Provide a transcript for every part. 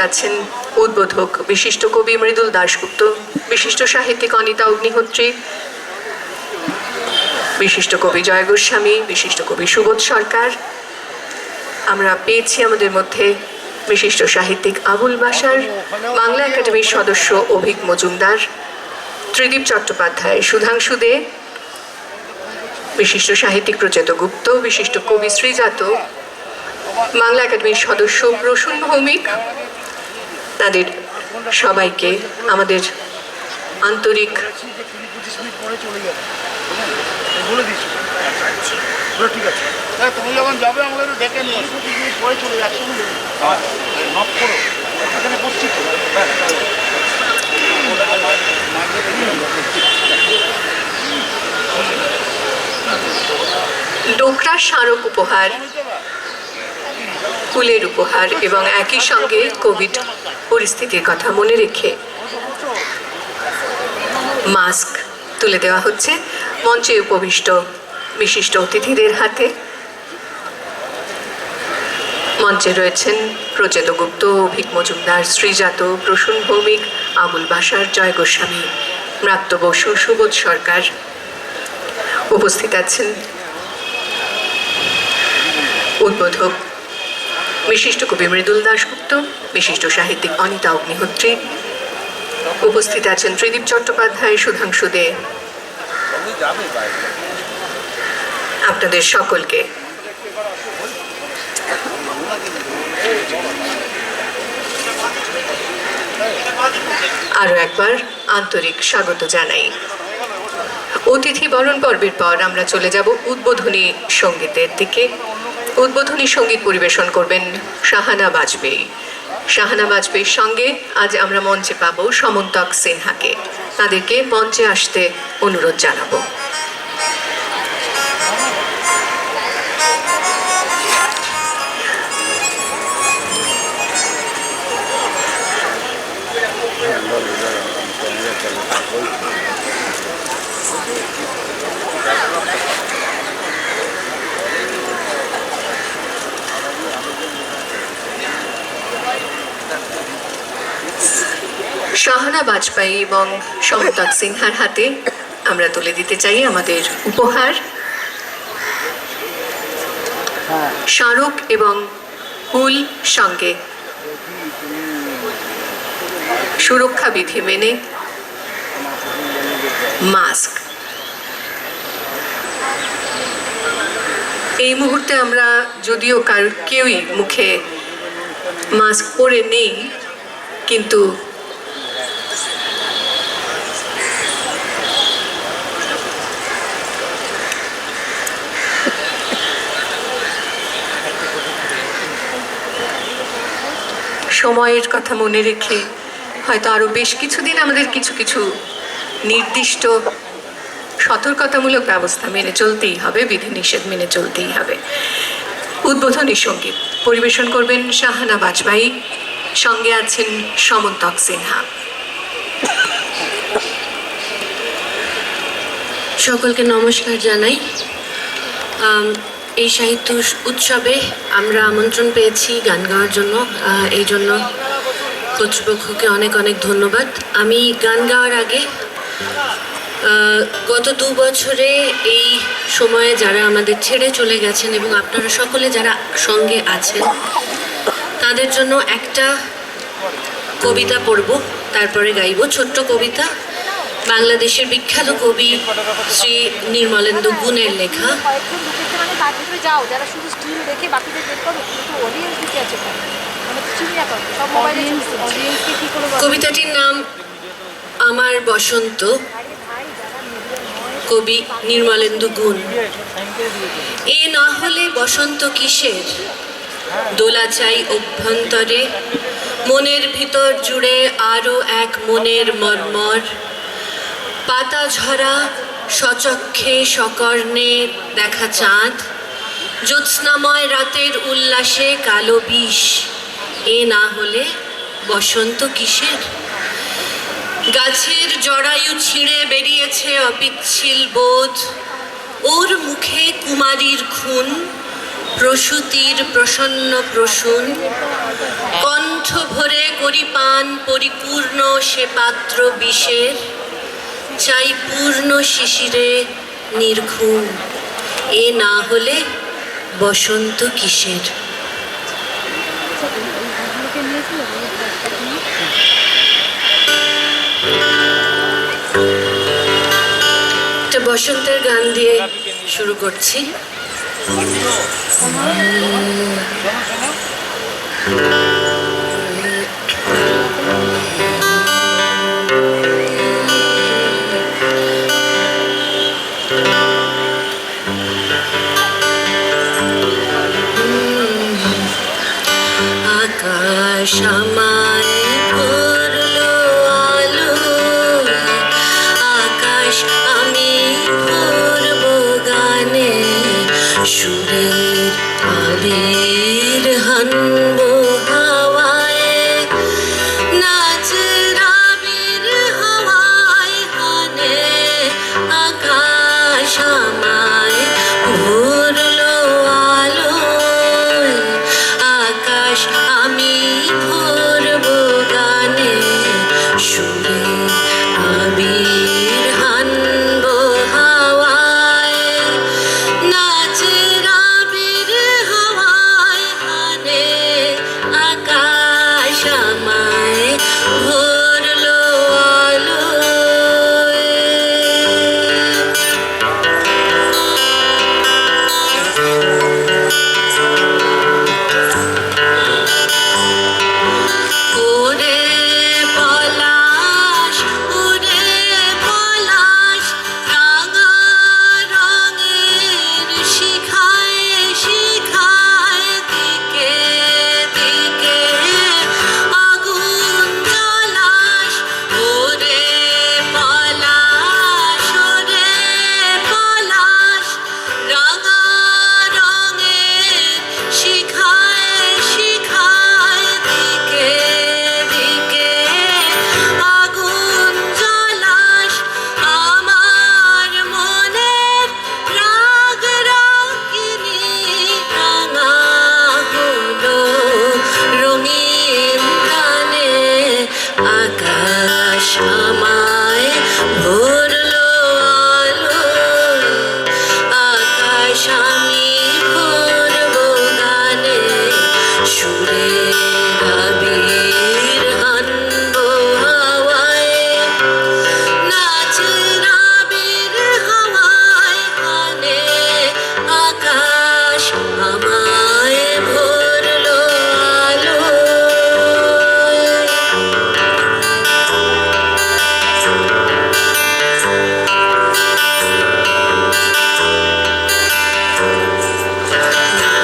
আছেন উদ্বোধক বিশিষ্ট কবি মৃদুল দাশগুপ্ত, বিশিষ্ট সাহিত্যিক অনিতা অগ্নিহোত্রী, বিশিষ্ট কবি জয় গোস্বামী, বিশিষ্ট কবি সুবোধ সরকার। আমরা পেয়েছি আমাদের মধ্যে বিশিষ্ট সাহিত্যিক আবুল বাশার, বাংলা একাডেমির সদস্য অভিক মজুমদার, ত্রিদীপ চট্টোপাধ্যায়, সুধাংশু দে, বিশিষ্ট সাহিত্যিক প্রচেত গুপ্ত, বিশিষ্ট কবি শ্রীজাত, বাংলা একাডেমির সদস্য প্রসূন ভৌমিক। তাদের সবাইকে আমাদের আন্তরিক তুমি যখন যাবে আমাকে একটু ডেকে নিয়ে এসো, পরে চলে যাচ্ছি নক করো এখানে করছি তো। ডোকরা স্মারক উপহার, ফুলের উপহার এবং একই সঙ্গে কোভিড পরিস্থিতির কথা মনে রেখে মাস্ক তুলে দেওয়া হচ্ছে মঞ্চে উপবিষ্ট বিশিষ্ট অতিথিদের হাতে। মঞ্চে রয়েছেন প্রচেত গুপ্ত, অভিক মজুমদার, শ্রীজাত, প্রসূন ভৌমিক, আবুল বাশার, জয় গোস্বামী, ব্রাত্য বসু, সুবোধ সরকার। উপস্থিত আছেন উদ্বোধক বিশিষ্ট কবি মৃদুল দাশগুপ্ত, বিশিষ্ট সাহিত্যিক অনিতা অগ্নিহোত্রী। উপস্থিত আছেন ত্রিদীপ চট্টোপাধ্যায়, সুধাংশু দে। আপনাদের সকলকে আরো একবার আন্তরিক স্বাগত জানাই। অতিথি বরণ পর্বের পর আমরা চলে যাব উদ্বোধনী সঙ্গীতের দিকে। উদ্বোধনী সঙ্গীত পরিবেশন করবেন শাহানা বাজপেয়ী। শাহানা বাজপেয়ীর সঙ্গে আজ আমরা মঞ্চে পাব সমন্তক সিনহাকে। তাদেরকে মঞ্চে আসতে অনুরোধ জানাবো। শাহানা বাজপেয়ী এবং সমন্তক সিনহার হাতে আমরা তুলে দিতে চাই আমাদের উপহার, স্মারক এবং ফুল, সঙ্গে সুরক্ষা বিধি মেনে মাস্ক। এই মুহূর্তে আমরা যদিও কেউই মুখে মাস্ক পরে নেই, কিন্তু সময়ের কথা মনে রেখে হয়তো আরো বেশ কিছুদিন আমাদের কিছু কিছু নির্দিষ্ট সতর্কতামূলক ব্যবস্থা মেনে চলতেই হবে, বিধিনিষেধ মেনে চলতেই হবে। উদ্বোধনী সঙ্গীত পরিবেশন করবেন শাহানা বাজপেয়ী, সঙ্গে আছেন সমন্তক সিনহা। সকলকে নমস্কার জানাই। এই সাহিত্য উৎসবে আমরা আমন্ত্রণ পেয়েছি গান গাওয়ার জন্য, এই জন্য কর্তৃপক্ষকে অনেক অনেক ধন্যবাদ। আমি গান গাওয়ার আগে গত 2 বছরে এই সময়ে যারা আমাদের ছেড়ে চলে গেছেন এবং আপনারা সকলে যারা সঙ্গে আছেন তাদের জন্য একটা কবিতা পড়ব, তারপরে গাইব। ছোট্ট কবিতা, বাংলাদেশের বিখ্যাত কবি শ্রী নির্মলেন্দু গুণের লেখা। কবিতাটির নাম আমার বসন্ত, কবি নির্মলেন্দু গুণ। এ না হলে বসন্ত কিসের, দোলা চাই অভ্যন্তরে, মনের ভিতর জুড়ে আরো এক মনের মর্মর। পাতা ঝরা সচক্ষে সকর্ণে দেখা চাঁদ, জ্যোৎস্নাময় রাতের উল্লাসে কালো বিষ। এ না হলে বসন্ত কিসের? গাছের জরায়ু ছিঁড়ে বেরিয়েছে অপিচ্ছিল বোধ, ওর মুখে কুমারীর খুন, প্রসূতির প্রসন্ন প্রসূন, কণ্ঠ ভরে করি পান পরিপূর্ণ সে পাত্র বিষের, চাই পূর্ণ শিশিরে নির্ঘুম, এ না হলে বসন্ত কিসের। একটা বসন্তের গান দিয়ে শুরু করছি। আকাশ আমায় ভরলো আলো, আকাশ আমি ভরবো গানে, সুরের আবির হানবো হাওয়ায়, নাচের আবির হাওয়ায় হানে, আকাশ আমায় ভরলো আলোয়, আকাশ আমি ভরবো গানে, সুরে আবির হানবো হাওয়ায়, নাচের আবির হাওয়ায় হানে, আকাশ আমায় ভরলো আলোয়। ওরে পলাশ, ওরে পলাশ, রাঙা রঙের শিখায় শিখায়, দিকে দিকে আগুন জ্বালাস, ওরে পলাশ, ওরে পলাশ, রাঙা রঙের শিখায় শিখায়, দিকে দিকে আগুন জ্বালাস, আমার মনের রাগ রাগিনী রাঙা হলো রঙিন গানে, আকাশ আমায় ভরলো আলোয়, আকাশ আমি ভরবো গানে, সুরে আবির হানবো হাওয়ায়, নাচের আবির হাওয়ায় হানে, আকাশ আমায় ভরলো আলোয়।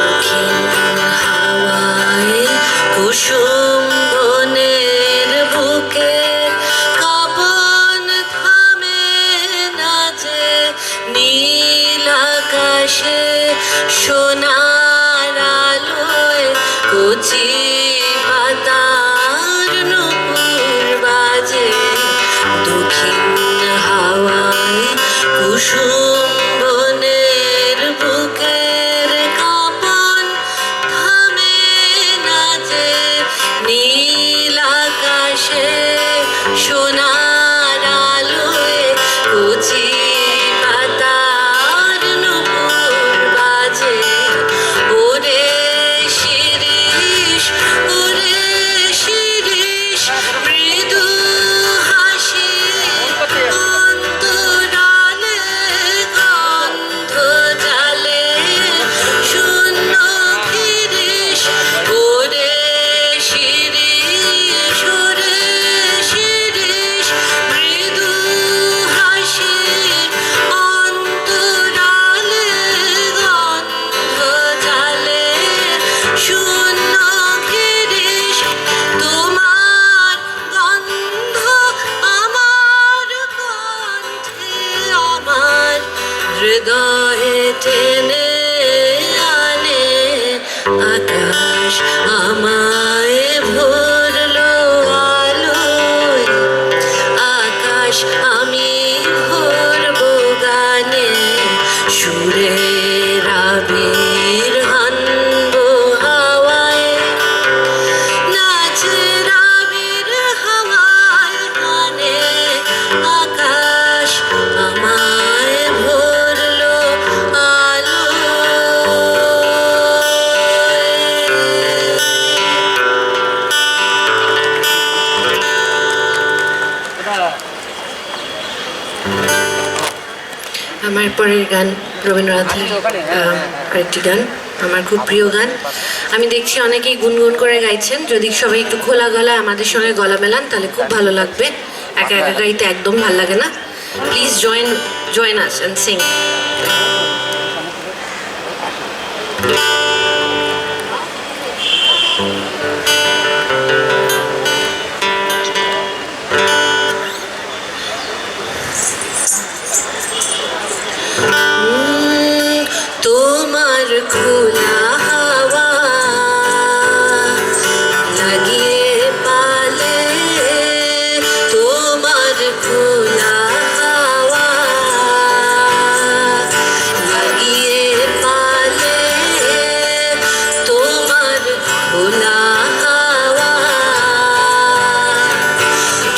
দক্ষিণ হাওয়ায় কুসুম বনের বুকে, কাঁপন থামে না যে, নীল আকাশে সোনার আলোয়, কচি পাতার নূপুর বাজে, দক্ষিণ হাওয়ায় কুসুম বনের বুকের কাঁপন থামে না যে, নীল আকাশে সোনার আলোয়, কচি পাতার নূপুর বাজে, ওরে শিরিষ, ওরে শিরিষ, মৃদু হাসি অন্তরালে, গন্ধ জালে শূন্য গিরিশ, ওরে শিরিষ, ওরে শিরিষ, মৃদু হাসি অন্তরালে, গন্ধ জালে শূন্য গিরিশ, তোমার গন্ধ আমার কণ্ঠে, আমার হৃদয়ে টেনে আনে, আকাশ আমায় ভরলো আলোয়, আকাশ আমি ভরবো গানে, সুরের আবির হান আমার পরের গান রবীন্দ্রনাথের আরেকটি গান, আমার খুব প্রিয় গান। আমি দেখছি অনেকেই গুনগুন করে গাইছেন, যদি সবাই একটু খোলা গলায় আমাদের সঙ্গে গলা মেলান তাহলে খুব ভালো লাগবে। একা একা গাইতে একদম ভালো লাগে না। Please join us and sing. তোমার খোলা হাওয়া লাগিয়ে পালে, তোমার খোলা হাওয়া লাগিয়ে পালে, তোমার খোলা হাওয়া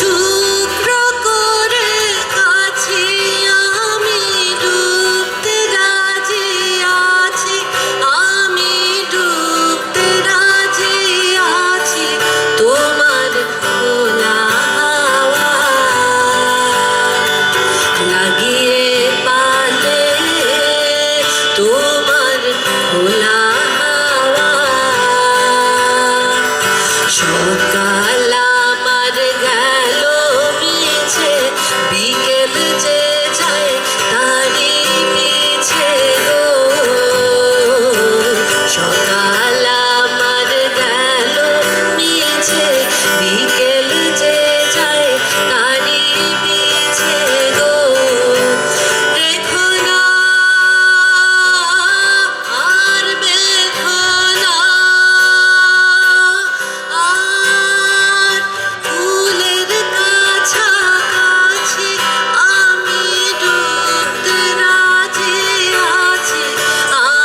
টুকরো করে কাছে আমি ডুবতে রাজি আছি, আমি ডুবতে রাজি আছি, তোমার খোলা হাওয়া লাগিয়ে পালে, তোমার খোলা হাওয়া। সকাল আমার গেল মিছে, বিকেল যে যায় তারই পিছে গো। সকাল আমার গেল মিছে, বিকেল যে যায় তারই পিছে গো। রেখো না আর বেঁধো না আর ফুলের কাছাকাছি, আমি ডুবতে রাজি আছি,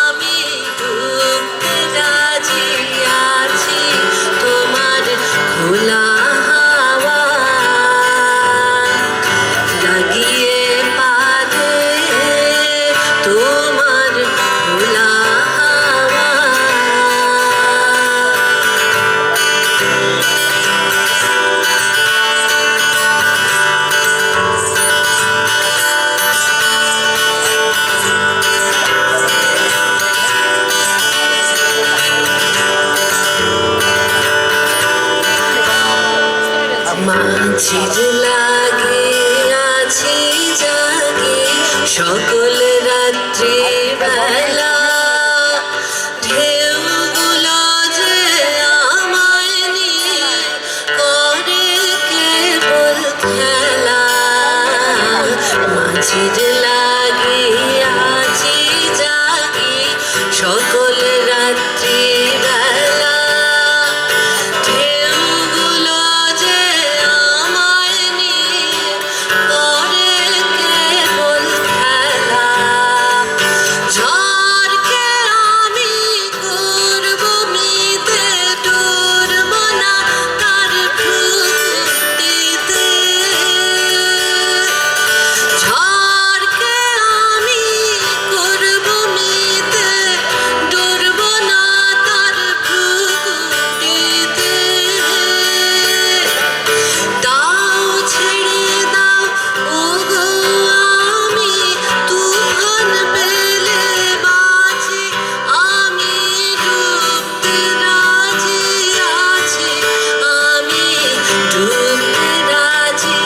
আমি ডুবতে রাজি আছি, তোমার খোলা হাওয়া লাগিয়ে পালে, তোমার খোলা হাওয়া। মাঝির লাগে আছি জাগে সকল রাত্রি বেলা, ঢেউগুলো যে আমায় নিয়ে করে কেবল খেলা। মাঝির লাগে আছি জাগে সকল রাত্রি বেলা, ঢেউগুলো যে আমায় নিয়ে করে কেবল খেলা। ঝড়কে আমি করব মিতে, ডুরব না তার ভ্রুকুটিতে। ঝড়কে আমি করব মিতে, ডুরব না তার ভ্রুকুটিতে। দাও ছেড়ে দাও ওগো আমি তুফান পেলে বাঁচি, আমি ডুবতে রাজি আছি, আমি ডুবতে রাজি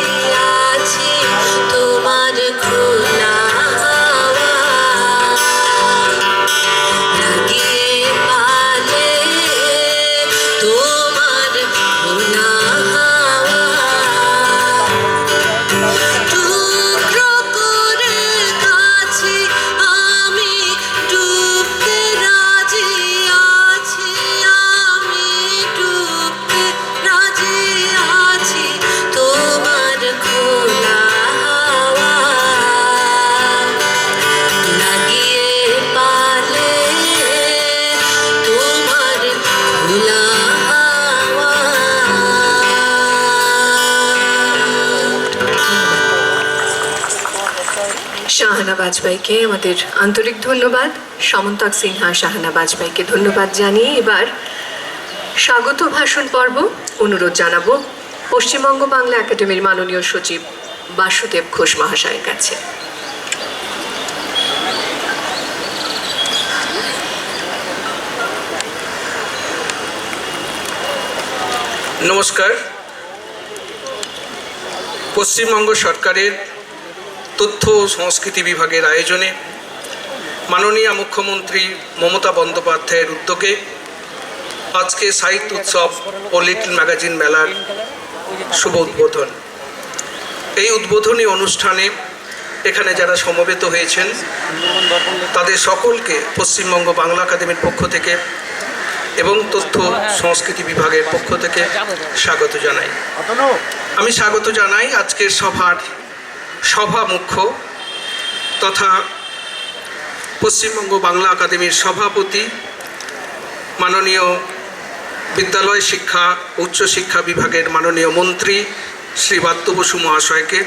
আছি, তোমার খোলা হাওয়া লাগিয়ে পালে, তোমার খোলা হাওয়া টুকরো করে কাছে আমি ডুবতে রাজি আছি, আমি ডুবতে রাজি আছি, তোমার খোলা হাওয়া লাগিয়ে পালে, তোমার খোলা হাওয়া। শাহানা বাজপাইকে আমাদের আন্তরিক ধন্যবাদ। সমন্তাক সিনহা শাহানা বাজপাইকে ধন্যবাদ জানিয়ে এবার স্বাগত ভাষণ পর্ব অনুরোধ জানাবো পশ্চিমবঙ্গ বাংলা একাডেমির মাননীয় সচিব বাসুদেব ঘোষ মহাশয়ের কাছে। নমস্কার। পশ্চিমবঙ্গ সরকারের তথ্য ও সংস্কৃতি বিভাগের আয়োজনে মাননীয় মুখ্যমন্ত্রী মমতা বন্দ্যোপাধ্যায়ের উদ্যোগে আজকে সাহিত্য উৎসব ও লিটল ম্যাগাজিন মেলার শুভ উদ্বোধন। এই উদ্বোধনী অনুষ্ঠানে এখানে যারা সমবেত হয়েছেন তাদের সকলকে পশ্চিমবঙ্গ বাংলা একাডেমির পক্ষ থেকে এবং তথ্য সংস্কৃতি বিভাগের পক্ষ থেকে স্বাগত জানাই। আমি স্বাগত জানাই আজকের সভা মুখ্য তথা পশ্চিমবঙ্গ বাংলা একাডেমির সভাপতি মাননীয় বিদ্যালয় শিক্ষা উচ্চশিক্ষা বিভাগের মাননীয় মন্ত্রী শ্রী ব্রাত্য বসু মহাশয়কে।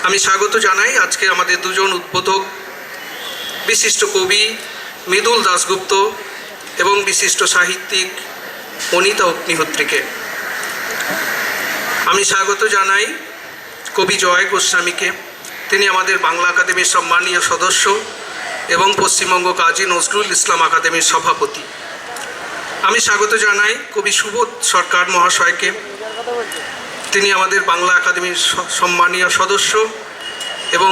আমি স্বাগত জানাই আজকে আমাদের দুজন উদ্বোধক বিশিষ্ট কবি মৃদুল দাশগুপ্ত এবং বিশিষ্ট সাহিত্যিক অনিতা অগ্নিহোত্রীকে। আমি স্বাগত জানাই কবি জয় গোস্বামীকে, তিনি আমাদের বাংলা একাডেমির সম্মানীয় সদস্য এবং পশ্চিমবঙ্গ কাজী নজরুল ইসলাম একাডেমির সভাপতি। আমি স্বাগত জানাই কবি সুবোধ সরকার মহাশয়কে, তিনি আমাদের বাংলা একাডেমির সম্মানীয় সদস্য এবং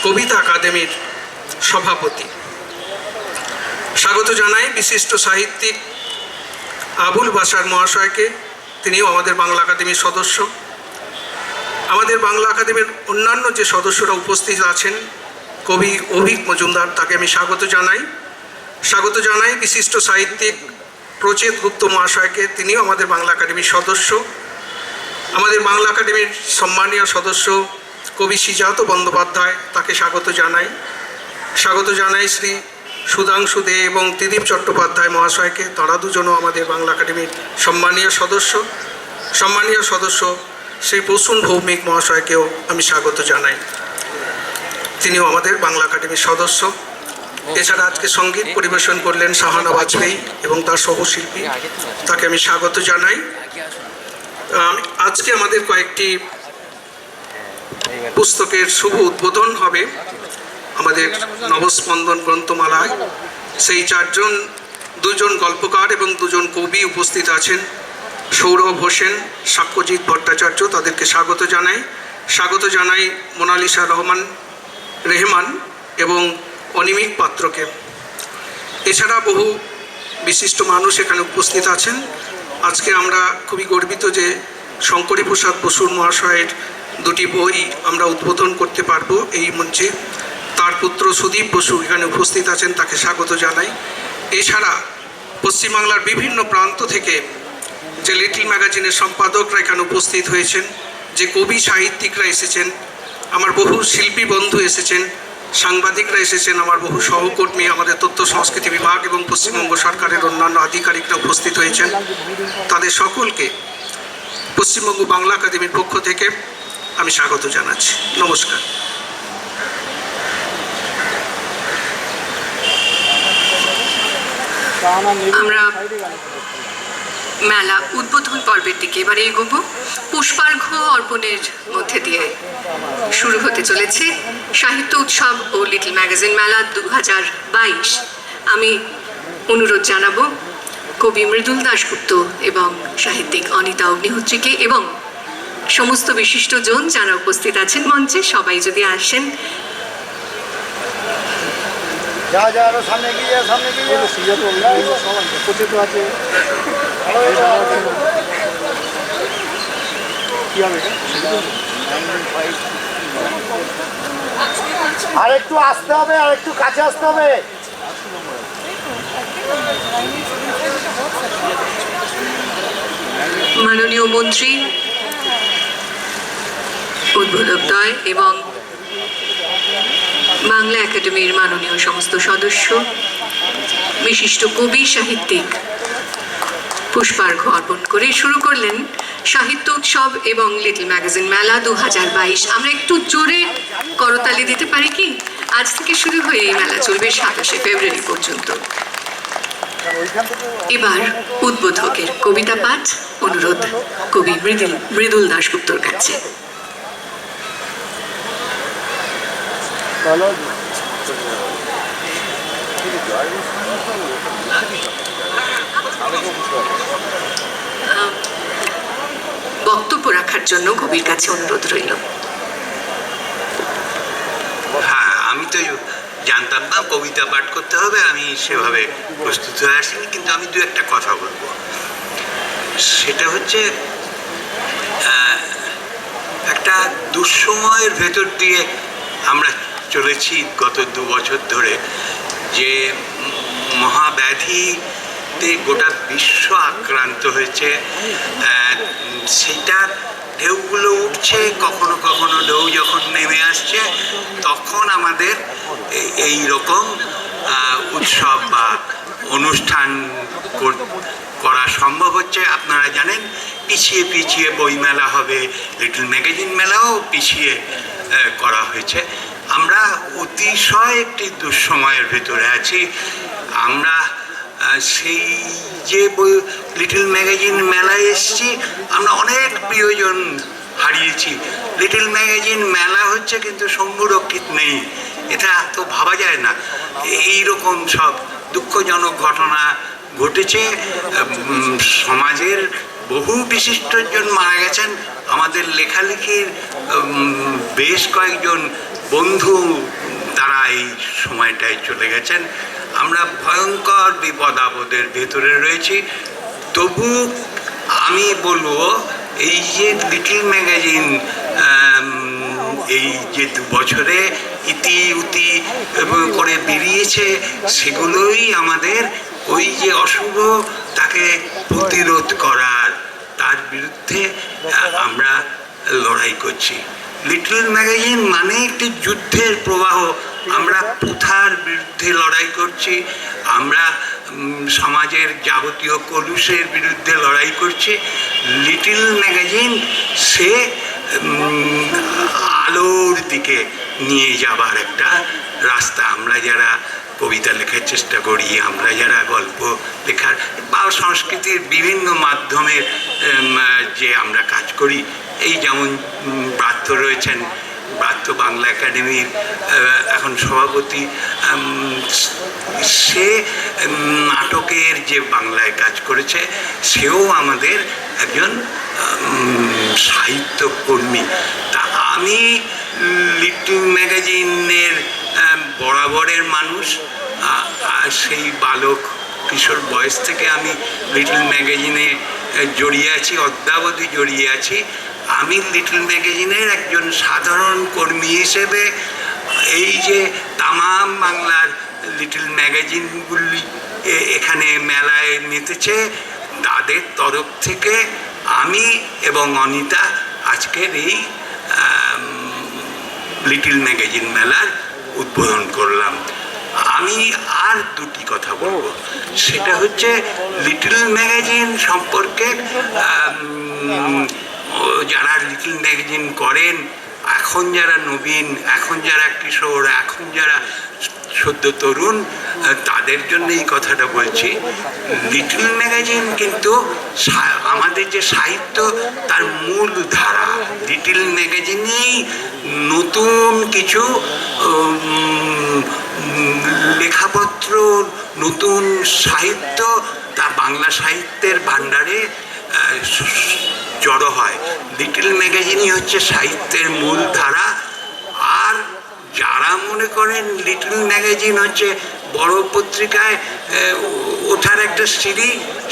কবিতা একাডেমির সভাপতি। স্বাগত জানাই বিশিষ্ট সাহিত্যিক আবুল বাশার মহাশয়কে, তিনিও আমাদের বাংলা একাডেমির সদস্য। আমাদের বাংলা একাডেমির অন্যান্য যে সদস্যরা উপস্থিত আছেন, কবি অভিক মজুমদার, তাকে আমি স্বাগত জানাই। স্বাগত জানাই বিশিষ্ট সাহিত্যিক প্রচেত গুপ্ত মহাশয়কে, তিনিও আমাদের বাংলা একাডেমির সদস্য। আমাদের বাংলা একাডেমির সম্মানীয় সদস্য কবি শ্রীজাত বন্দ্যোপাধ্যায়, তাকে স্বাগত জানাই। স্বাগত জানাই শ্রী সুধাংশু দে এবং ত্রিদীপ চট্টোপাধ্যায় মহাশয়কে, তারা দুজনও আমাদের বাংলা একাডেমির সম্মানীয় সদস্য শ্রী প্রসূন ভৌমিক মহাশয়কেও আমি স্বাগত জানাই, তিনিও আমাদের বাংলা একাডেমির সদস্য। এছাড়া আজকে সঙ্গীত পরিবেশন করলেন শাহানা বাজপেয়ী এবং তার সহশিল্পী, তাকে আমি স্বাগত জানাই। আজকে আমাদের কয়েকটি পুস্তকের শুভ উদ্বোধন হবে আমাদের নবস্পন্দন গ্রন্থমালায়। সেই দুজন গল্পকার এবং দুজন কবি উপস্থিত আছেন, সৌরভ হোসেন, সাক্ষ্যজিৎ ভট্টাচার্য, তাদেরকে স্বাগত জানাই। স্বাগত জানাই মোনালিসা রেহমান এবং অনিমিক পাত্রকে। এছাড়া বহু বিশিষ্ট মানুষ এখানে উপস্থিত আছেন। আজকে আমরা খুবই গর্বিত যে শঙ্করী প্রসাদ বসুর মহাশয়ের দুটি বই আমরা উদ্বোধন করতে পারবো এই মঞ্চে। তার পুত্র সুদীপ বসু এখানে উপস্থিত আছেন, তাকে স্বাগত জানাই। এছাড়া পশ্চিমবাংলার বিভিন্ন প্রান্ত থেকে যে লিটল ম্যাগাজিনের সম্পাদকরা এখানে উপস্থিত হয়েছেন, যে কবি সাহিত্যিকরা এসেছেন, আমার বহু শিল্পী বন্ধু এসেছেন, সাংবাদিকরা এসেছেন, আমার বহু সহকর্মী, আমাদের তথ্য সংস্কৃতি বিভাগ এবং পশ্চিমবঙ্গ সরকারের অন্যান্য আধিকারিকরা উপস্থিত হয়েছেন। তাদের সকলকে পশ্চিমবঙ্গ বাংলা একাডেমির পক্ষ থেকে আমি স্বাগত জানাচ্ছি। নমস্কার। আমরা মেলা উদ্বোধন পর্বের দিকে এবারে এগোবো। পুষ্পার্ঘ অর্পণের মধ্যে দিয়ে শুরু হতে চলেছে সাহিত্য উৎসব ও লিটল ম্যাগাজিন মেলা 2022। আমি অনুরোধ জানাবো কবি মৃদুল দাশগুপ্ত এবং সাহিত্যিক অনিতা অগ্নিহোত্রীকে এবং সমস্ত বিশিষ্টজন যারা উপস্থিত আছেন মঞ্চে, সবাই যদি আসেন। সামনে গিয়ে আর একটু আসতে হবে, আর একটু কাছে আসতে হবে। মাননীয় মন্ত্রী, উদ্বোধকদ্বয় এবং বাংলা একাডেমির মাননীয় সমস্ত সদস্য, বিশিষ্ট কবি সাহিত্যিক পুষ্পার্ঘ্য অর্পণ করে শুরু করলেন সাহিত্য উৎসব এবং লিটল ম্যাগাজিন মেলা 2022। আমরা একটু জোরে করতালি দিতে পারি কি? আজ থেকে শুরু হয়ে এই মেলা চলবে 27শে ফেব্রুয়ারি পর্যন্ত। এবার উদ্বোধকের কবিতা পাঠ অনুরোধ কবি মৃদুল দাশগুপ্তর কাছে। বক্তব্য রাখার জন্য কবির কাছে অনুরোধ রইল। হ্যাঁ, আমি তো জানতাম না কবিতা পাঠ করতে হবে, আমি সেভাবে প্রস্তুত হয়ে আসিনি, কিন্তু আমি দু একটা কথা বলবো। সেটা হচ্ছে একটা দুঃসময়ের ভেতর দিয়ে আমরা চলেছি গত 2 বছর ধরে, যে মহাব্যাধিতে গোটা বিশ্ব আক্রান্ত হয়েছে। সেটার ঢেউগুলো উঠছে, কখনো কখনো ঢেউ যখন নেমে আসছে তখন আমাদের এই রকম উৎসব বা অনুষ্ঠান করা সম্ভব হচ্ছে। আপনারা জানেন পিছিয়ে পিছিয়ে বইমেলা হবে, লিটল ম্যাগাজিন মেলাও পিছিয়ে করা হয়েছে। আমরা অতিশয় একটি দুঃসময়ের ভেতরে আছি। আমরা সেই যে লিটল ম্যাগাজিন মেলায় এসেছি, আমরা অনেক প্রিয়জন হারিয়েছি। লিটল ম্যাগাজিন মেলা হচ্ছে কিন্তু সংরক্ষিত নেই, এটা তো ভাবা যায় না। এইরকম সব দুঃখজনক ঘটনা ঘটেছে। সমাজের বহু বিশিষ্টজন মারা গেছেন। আমাদের লেখালেখির বেশ কয়েকজন বন্ধু তারা এই সময়টায় চলে গেছেন। আমরা ভয়ঙ্কর বিপদ আপদের ভেতরে রয়েছি। তবু আমি বলবো, এই যে লিটল ম্যাগাজিন এই যে 2 বছরে ইতি উতি করে বেরিয়েছে, সেগুলোই আমাদের ওই যে অশুভ তাকে প্রতিরোধ করার, তার বিরুদ্ধে আমরা লড়াই করছি। লিটল ম্যাগাজিন মানে একটি যুদ্ধের প্রবাহ। আমরা প্রথার বিরুদ্ধে লড়াই করছি, আমরা সমাজের যাবতীয় কলুষের বিরুদ্ধে লড়াই করছি। লিটল ম্যাগাজিন সে আলোর দিকে নিয়ে যাবার একটা রাস্তা। আমরা যারা কবিতা লেখার চেষ্টা করি, আমরা যারা গল্প লেখার বা সংস্কৃতির বিভিন্ন মাধ্যমের যে আমরা কাজ করি, এই যেমন ব্রাত্য রয়েছেন, ব্রাত্য বাংলা একাডেমির এখন সভাপতি, সে নাটকের যে বাংলায় কাজ করেছে, সেও আমাদের একজন সাহিত্যকর্মী। তা আমি লিটল ম্যাগাজিনের বরাবরের মানুষ। সেই বালক কিশোর বয়স থেকে আমি লিটল ম্যাগাজিনে জড়িয়ে আছি, অদ্যাবধি জড়িয়ে আছি। আমি লিটল ম্যাগাজিনের একজন সাধারণ কর্মী হিসেবে এই যে তামাম বাংলার লিটল ম্যাগাজিনগুলি এখানে মেলায় মেতেছে, তাদের তরফ থেকে আমি এবং অনিতা আজকের এই লিটল ম্যাগাজিন মেলার উদ্বোধন করলাম। আমি আর দুটি কথা বলবো। সেটা হচ্ছে লিটল ম্যাগাজিন সম্পর্কে যারা লিটল ম্যাগাজিন করেন, এখন যারা নবীন, এখন যারা কিশোর, এখন যারা সদ্য তরুণ, তাদের জন্য এই কথাটা বলছি। লিটল ম্যাগাজিন কিন্তু আমাদের যে সাহিত্য, তার মূল ধারা। লিটল ম্যাগাজিনেই নতুন কিছু লেখাপত্র, নতুন সাহিত্য, তা বাংলা সাহিত্যের ভাণ্ডারে জড়ো হয়। লিটল ম্যাগাজিনই হচ্ছে সাহিত্যের মূল ধারা। আর যারা মনে করেন লিটল ম্যাগাজিন হচ্ছে বড় পত্রিকায় ওঠার একটা সিঁড়ি,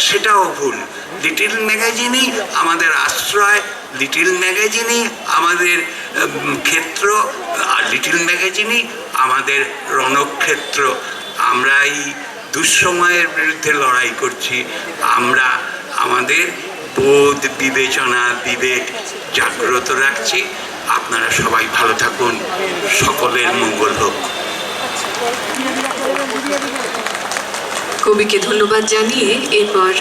সেটাও ভুল। লিটল ম্যাগাজিনই আমাদের আশ্রয়, লিটল ম্যাগাজিনই আমাদের ক্ষেত্র, আর লিটল ম্যাগাজিনই আমাদের রণক্ষেত্র। আমরা এই দুঃসময়ের বিরুদ্ধে লড়াই করছি। আমরা আমাদের বোধ, বিবেচনা, বিবেক জাগ্রত রাখছি। আপনারা সবাই ভালো থাকুন, সকলের মঙ্গল হোক। কবিকে ধন্যবাদ জানিয়ে এরপর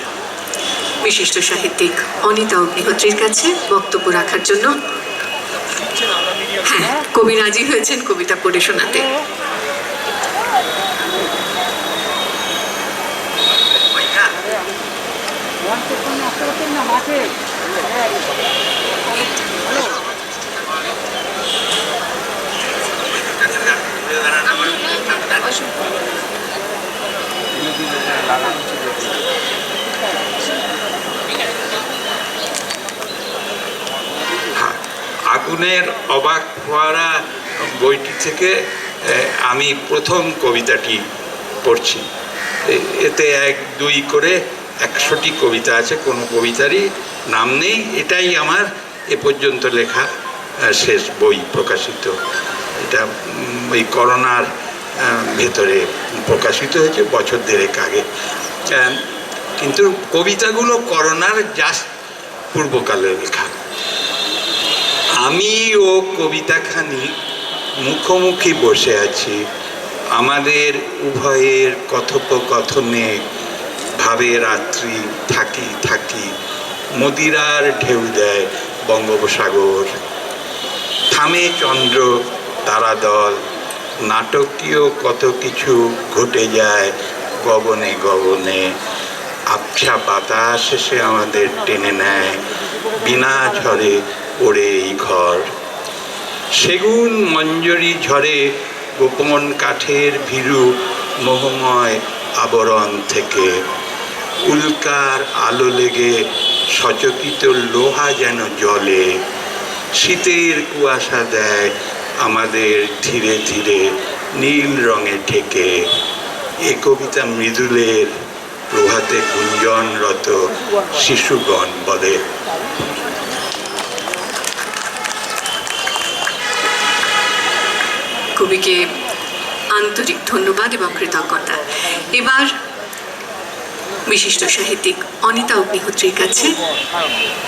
বিশিষ্ট সাহিত্যিক অনিতা অগ্নিহোত্রীর কাছে বক্তব্য রাখার জন্য, হ্যাঁ, কবি রাজি হয়েছেন কবিতা পড়ে শোনাতে। আগুনের অবাক ফোয়ারা বইটি থেকে আমি প্রথম কবিতাটি পড়ছি। এতে 1-2 করে 100টি কবিতা আছে, কোনো কবিতারই নাম নেই। এটাই আমার এ পর্যন্ত লেখা শেষ বই প্রকাশিত। এটা ওই করোনার ভেতরে প্রকাশিত হয়েছে বছর 1.5 আগে, কিন্তু কবিতাগুলো করোনার জাস্ট পূর্বকালে লেখা। আমি ও কবিতাখানি মুখোমুখি বসে আছি, আমাদের উভয়ের কথোপকথনে ভাবে রাত্রি থাকি থাকি, মদিরার ঢেউ দেয় বঙ্গোপসাগর, থামে চন্দ্র তারাদল, নাটকীয় কত কিছু ঘটে যায় গগনে গগনে, আবছা বাতাস এসে আমাদের টেনে নেয়, বিনা ঝড়ে ওড়ে এই ঘর। সেগুন মঞ্জরি ঝরে গোপন কাঠের ভীরু মোহময় আবরণ থেকে, উল্কার আলো লেগে সচকিত লোহা যেন জ্বলে, শীতের কুয়াশা দেয় আমাদের ধীরে ধীরে নীল রঙে ঢেকে। এ কবিতা মৃদুলের প্রভাতে গুঞ্জনরত শিশুগণ বলে। কবিকে আন্তরিক ধন্যবাদ এবং কৃতজ্ঞতা। এবার বিশিষ্ট সাহিত্যিক অনিতা অগ্নিহোত্রীর কাছে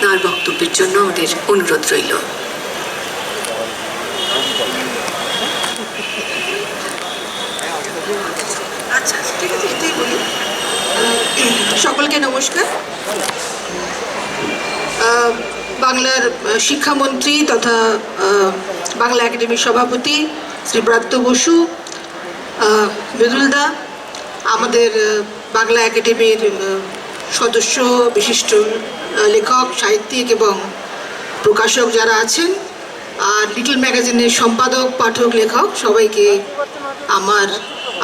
তার বক্তব্যের জন্য আমাদের অনুরোধ রইল। আচ্ছা, ঠিক আছে, এটাই বলি। সকলকে নমস্কার। বাংলার শিক্ষামন্ত্রী তথা বাংলা একাডেমির সভাপতি শ্রী ব্রাত্য বসু, মৃদুলদা, আমাদের বাংলা একাডেমির সদস্য, বিশিষ্ট লেখক, সাহিত্যিক এবং প্রকাশক যারা আছেন, আর লিটল ম্যাগাজিনের সম্পাদক, পাঠক, লেখক, সবাইকে আমার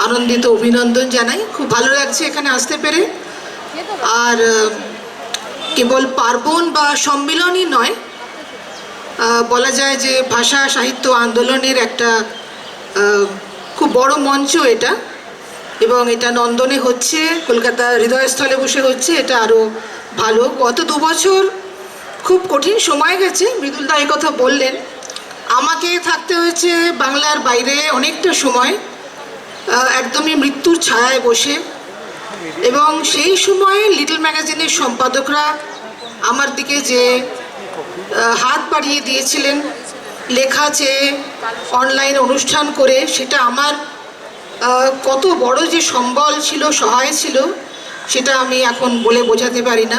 আনন্দিত অভিনন্দন জানাই। খুব ভালো লাগছে এখানে আসতে পেরে। আর কেবল পার্বণ বা সম্মিলনই নয়, বলা যায় যে ভাষা সাহিত্য আন্দোলনের একটা খুব বড় মঞ্চ এটা, এবং এটা নন্দনে হচ্ছে, কলকাতা হৃদয়স্থলে বসে হচ্ছে। এটা আরও ভালো। গত 2 বছর খুব কঠিন সময় গেছে, মৃদুলদা এই কথা বললেন। আমাকে থাকতে হয়েছে বাংলার বাইরে অনেকটা সময়, একদমই মৃত্যুর ছায়ায় বসে, এবং সেই সময়ে লিটল ম্যাগাজিনের সম্পাদকরা আমার দিকে যে হাত বাড়িয়ে দিয়েছিলেন লেখা চেয়ে, অনলাইন অনুষ্ঠান করে, সেটা আমার কত বড় যে সম্বল ছিল, সহায় ছিল, সেটা আমি এখন বলে বোঝাতে পারি না।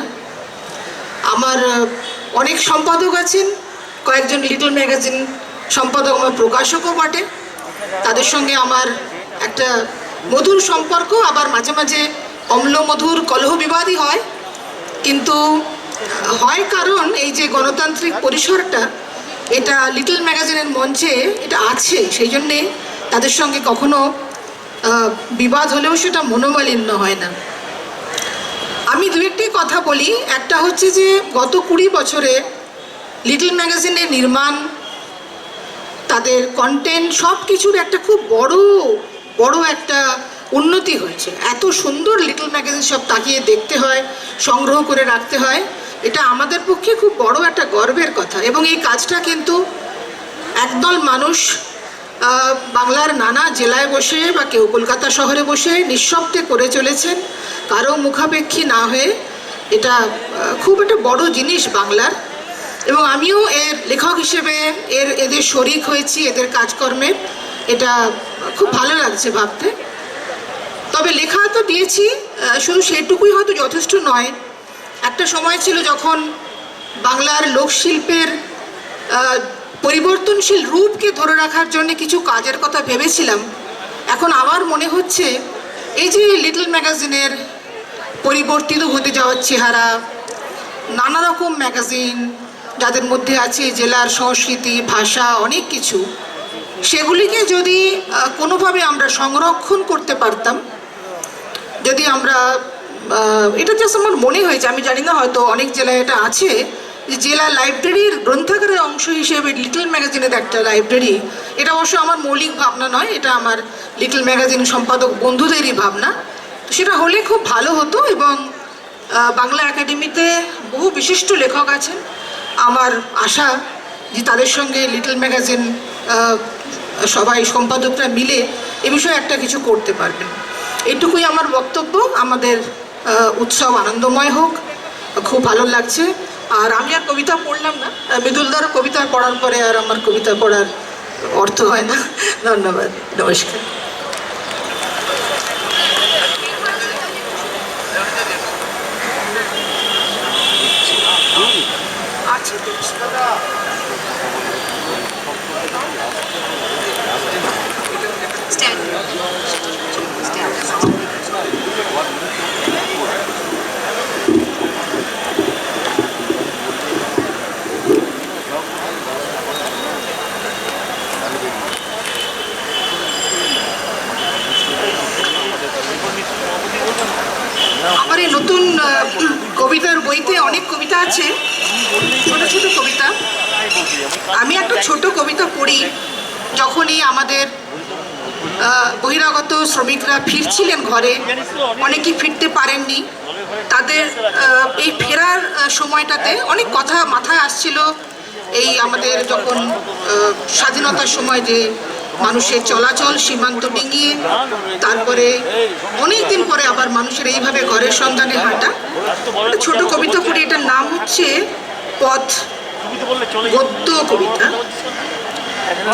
আমার অনেক সম্পাদক আছেন, কয়েকজন লিটল ম্যাগাজিন সম্পাদক আমার প্রকাশকও বটে। তাদের সঙ্গে আমার একটা মধুর সম্পর্ক, আবার মাঝে মাঝে অম্লমধুর কলহ বিবাদই হয়, কিন্তু হয় কারণ এই যে গণতান্ত্রিক পরিসরটা, এটা লিটল ম্যাগাজিনের মঞ্চে এটা আছে, সেই জন্যে তাদের সঙ্গে কখনো বিবাদ হলেও সেটা মনোমালিন্য হয় না। আমি 2-1টি কথা বলি। একটা হচ্ছে যে গত 20 বছরে লিটল ম্যাগাজিনের নির্মাণ, তাদের কন্টেন্ট, সব কিছুর একটা খুব বড় একটা উন্নতি হয়েছে। এত সুন্দর লিটল ম্যাগাজিন সব তাকিয়ে দেখতে হয়, সংগ্রহ করে রাখতে হয়, এটা আমাদের পক্ষে খুব বড় একটা গর্বের কথা। এবং এই কাজটা কিন্তু একদল মানুষ বাংলার নানা জেলায় বসে বা কেউ কলকাতা শহরে বসে নিঃশব্দে করে চলেছেন, কারো মুখাপেক্ষী না হয়ে। এটা খুব একটা বড় জিনিস বাংলার, এবং আমিও এর লেখক হিসেবে এদের শরিক হয়েছি, এদের কাজকর্মের। এটা খুব ভালো লাগছে ভাবতে। তবে লেখা তো দিয়েছি, শুধু সেটুকুই হয়তো যথেষ্ট নয়। একটা সময় ছিল যখন বাংলার লোকশিল্পের পরিবর্তনশীল রূপকে ধরে রাখার জন্য কিছু কাজের কথা ভেবেছিলাম। এখন আমার মনে হচ্ছে এই যে লিটল ম্যাগাজিনের পরিবর্তিত হতে যাওয়ার চেহারা, নানা রকম ম্যাগাজিন যাদের মধ্যে আছে জেলার সংস্কৃতি, ভাষা, অনেক কিছু, সেগুলিকে যদি কোনোভাবে আমরা সংরক্ষণ করতে পারতাম, যদি আমরা, এটা জাস্ট আমার মনে হয়েছে, আমি জানি না হয়তো অনেক জেলায় এটা আছে, যে জেলা লাইব্রেরির গ্রন্থাগারের অংশ হিসেবে লিটল ম্যাগাজিনের একটা লাইব্রেরি, এটা অবশ্য আমার মৌলিক ভাবনা নয়, এটা আমার লিটল ম্যাগাজিন সম্পাদক বন্ধুদেরই ভাবনা। তো সেটা হলে খুব ভালো হতো এবং বাংলা একাডেমিতে বহু বিশিষ্ট লেখক আছেন। আমার আশা যে তাদের সঙ্গে লিটল ম্যাগাজিন সবাই সম্পাদকরা মিলে এ বিষয়ে একটা কিছু করতে পারবেন। এইটুকুই আমার বক্তব্য। আমাদের উৎসব আনন্দময় হোক। খুব ভালো লাগছে। আর আমি আর কবিতা পড়লাম না, মৃদুলদারও কবিতা পড়ার পরে আর আমার কবিতা পড়ার অর্থ হয় না। ধন্যবাদ, নমস্কার। আমার এই নতুন কবিতার বইতে অনেক কবিতা আছে, ছোট ছোট কবিতা। আমি একটা ছোট কবিতা পড়ি। যখনই আমাদের বহিরাগত শ্রমিকরা ফিরছিলেন ঘরে, অনেকেই ফিরতে পারেননি, তাদের এই ফেরার সময়টাতে অনেক কথা মাথায় আসছিল। এই আমাদের যখন স্বাধীনতার সময় যে মানুষের চলাচল সীমান্ত ডিঙিয়ে, তারপরে অনেক দিন পরে আবার মানুষের এইভাবে ঘরের সন্ধানে হাঁটা। একটা ছোট কবিতা পড়ি, এটার নাম হচ্ছে পথ, গদ্য কবিতা।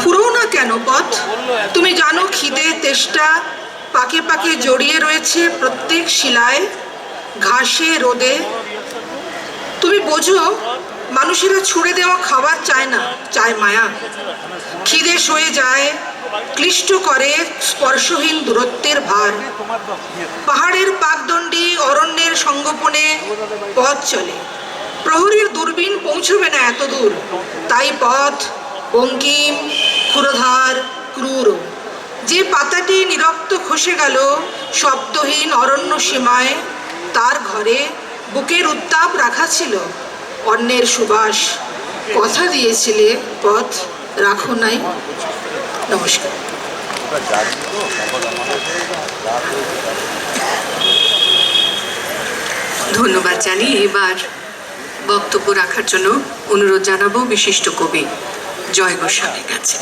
ফুরো না কেন পথ, তুমি জানো খিদে তেষ্টা পাকে পাকে জড়িয়ে রয়েছে প্রত্যেক শিলায়, ঘাসে রোদে। তুমি বোঝো মানুষেরা ছুড়ে দেওয়া খাবার চায় না, চায় মায়া। খিদে সয়ে যায়, ক্লিষ্ট করে স্পর্শহীন দূরত্বের ভার। পাহাড়ের পাকদণ্ডী অরণ্যের সঙ্গোপনে পথ চলে, প্রহরীর দূরবীন পৌঁছবে না এত দূর। তাই পথ বঙ্কিম, ক্ষুরধার, ক্রূর। যে পাতাটি নিরক্ত খসে গেল শব্দহীন অরণ্য সীমায়, তার ঘরে বুকের উত্তাপ রাখা ছিল অন্যের সুবাস। কথা দিয়েছিলে পথ রাখো নাই। নমস্কার। ধন্যবাদ জানিয়ে এবার বক্তব্য রাখার জন্য অনুরোধ জানাবো বিশিষ্ট কবি জয় গোস্বামীর কাছে।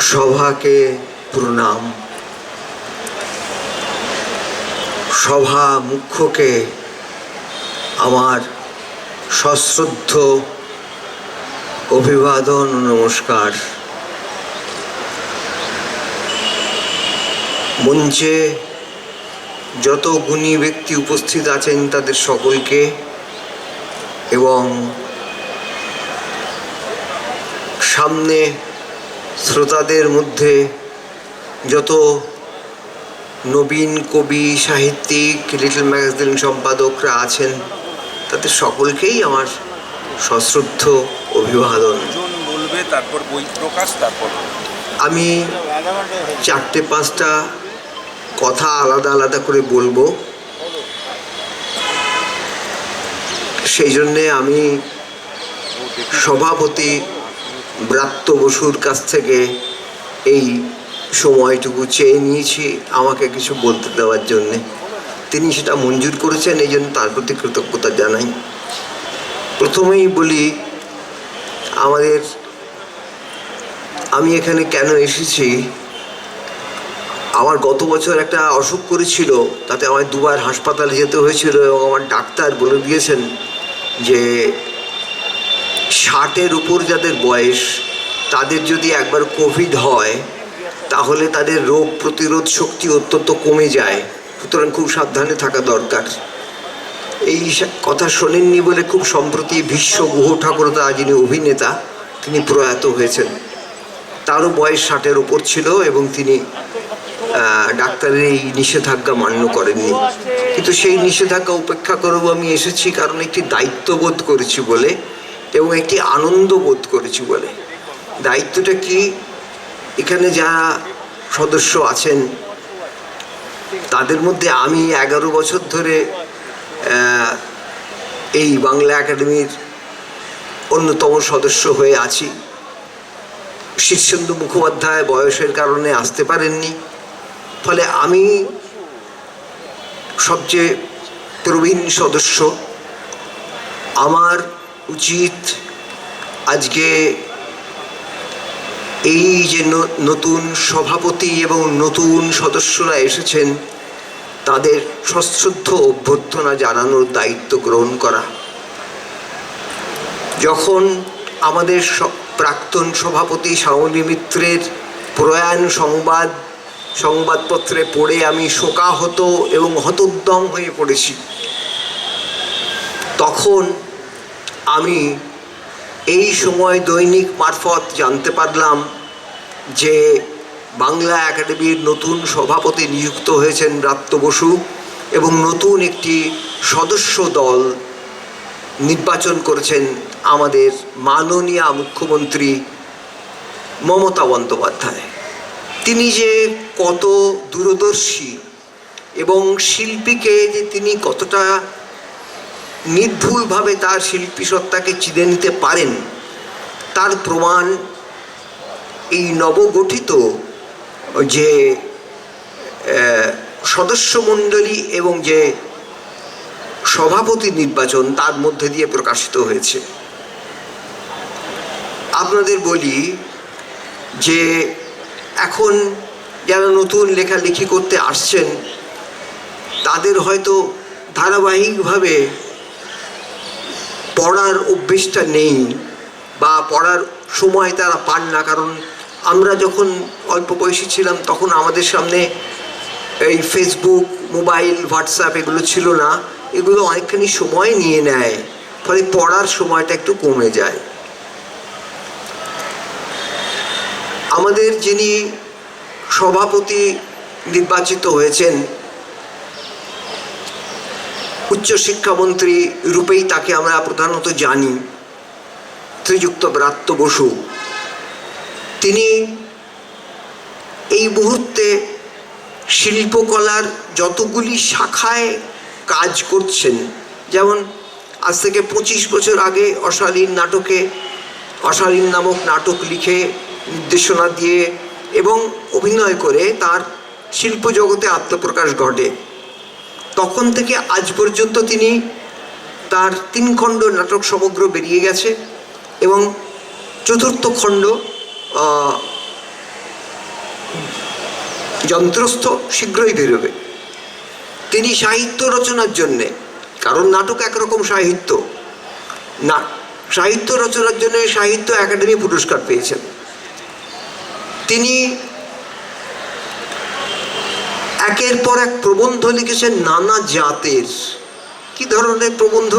সভাকে প্রণাম, সভা মুখ্যকে আমার সশ্রদ্ধ অভিবাদন ও নমস্কার। মঞ্চে যত গুণী ব্যক্তি উপস্থিত আছেন তাদের সকলকে এবং সামনে শ্রোতাদের মধ্যে যত নবীন কবি, সাহিত্যিক, লিটল ম্যাগাজিন সম্পাদকরা আছেন তাদের সকলকেই আমার সশ্রদ্ধ অভিবাদন। বলবে, তারপর বই প্রকাশ, তারপর আমি 4-5টা কথা আলাদা আলাদা করে বলবো, সেই জন্যে আমি সভাপতি ব্রাত্য বসুর কাছ থেকে এই সময়টুকু চেয়ে নিয়েছি আমাকে কিছু বলতে দেওয়ার জন্যে। তিনি সেটা মঞ্জুর করেছেন, এই জন্য তার প্রতি কৃতজ্ঞতা জানাই। প্রথমেই বলি, আমি এখানে কেন এসেছি। আমার গত বছর একটা অসুখ করেছিল, তাতে আমায় 2বার হাসপাতালে যেতে হয়েছিল এবং আমার ডাক্তার বলে দিয়েছেন যে 60-এর উপর যাদের বয়স তাদের যদি একবার কোভিড হয় তাহলে তাদের রোগ প্রতিরোধ শক্তি অত্যন্ত কমে যায়, সুতরাং খুব সাবধানে থাকা দরকার। এই কথা শোনেননি বলে খুব সম্প্রতি ভীষ্ম গুহ ঠাকুরতা, যিনি অভিনেতা, তিনি প্রয়াত হয়েছেন। তারও বয়স 60-এর ওপর ছিল এবং তিনি ডাক্তারের এই নিষেধাজ্ঞা মান্য করেননি। কিন্তু সেই নিষেধাজ্ঞা উপেক্ষা করেও আমি এসেছি, কারণ একটি দায়িত্ববোধ করেছি বলে এবং একটি আনন্দ বোধ করেছি বলে। দায়িত্বটা কি? এখানে যারা সদস্য আছেন তাদের মধ্যে আমি 11 বছর ধরে এই বাংলা একাডেমির অন্যতম সদস্য হয়ে আছি। শীর্ষেন্দু মুখোপাধ্যায় বয়সের কারণে আসতে পারেননি, ফলে আমি সবচেয়ে প্রবীণ সদস্য। আমার উচিত আজকে এই যে নতুন সভাপতি এবং নতুন সদস্যরা এসেছেন তাদের সশ্রদ্ধ অভ্যর্থনা জানানোর দায়িত্ব গ্রহণ করা। যখন আমাদের প্রাক্তন সভাপতি শ্যামলী মিত্রের প্রয়াণ সংবাদপত্রে পড়ে আমি শোকাহত এবং হতোদ্যম হয়ে পড়েছি, তখন আমি এই সময় দৈনিক মারফত জানতে পারলাম যে বাংলা একাডেমির নতুন সভাপতি নিযুক্ত হয়েছেন ব্রাত্য বসু এবং নতুন একটি সদস্য দল নির্বাচন করেছেন আমাদের মাননীয় মুখ্যমন্ত্রী মমতা বন্দ্যোপাধ্যায়। তিনি যে কত দূরদর্শী এবং শিল্পীকে যে তিনি কতটা নির্ভুলভাবে তার শিল্পী সত্তাকে চিনে নিতে পারেন তার প্রমাণ এই নবগঠিত যে সদস্যমণ্ডলী এবং যে সভাপতি নির্বাচন তার মধ্যে দিয়ে প্রকাশিত হয়েছে। আপনাদের বলি যে এখন যারা নতুন লেখালেখি করতে আসছেন তাদের হয়তো ধারাবাহিকভাবে পড়ার অভ্যেসটা নেই বা পড়ার সময় তারা পান না, কারণ আমরা যখন অল্প বয়সী ছিলাম তখন আমাদের সামনে এই ফেসবুক, মোবাইল, হোয়াটসঅ্যাপ এগুলো ছিল না। এগুলো অনেকখানি সময় নিয়ে নেয়, ফলে পড়ার সময়টা একটু কমে যায়। আমাদের যিনি সভাপতি নির্বাচিত হয়েছেন উচ্চশিক্ষামন্ত্রী রূপেই তাকে আমরা প্রধানত জানি, শ্রীযুক্ত ব্রাত্য বসু। তিনি এই মুহূর্তে শিল্পকলার যতগুলি শাখায় কাজ করছেন, যেমন আজ থেকে 25 বছর আগে অশালীন নামক নাটক লিখে নির্দেশনা দিয়ে এবং অভিনয় করে তার শিল্প জগতে আত্মপ্রকাশ ঘটে। তখন থেকে আজ পর্যন্ত তিনি তার 3 খণ্ড নাটক সমগ্র বেরিয়ে গেছে এবং 4র্থ খণ্ড যন্ত্রস্থ শীঘ্রই বেরোবে। তিনি সাহিত্য রচনার জন্যে, কারণ নাটক একরকম সাহিত্য, না সাহিত্য রচনার জন্য সাহিত্য একাডেমি পুরস্কার পেয়েছেন। তিনি একের পর এক প্রবন্ধ লিখেছেন নানা জাতের। কি ধরনের প্রবন্ধ?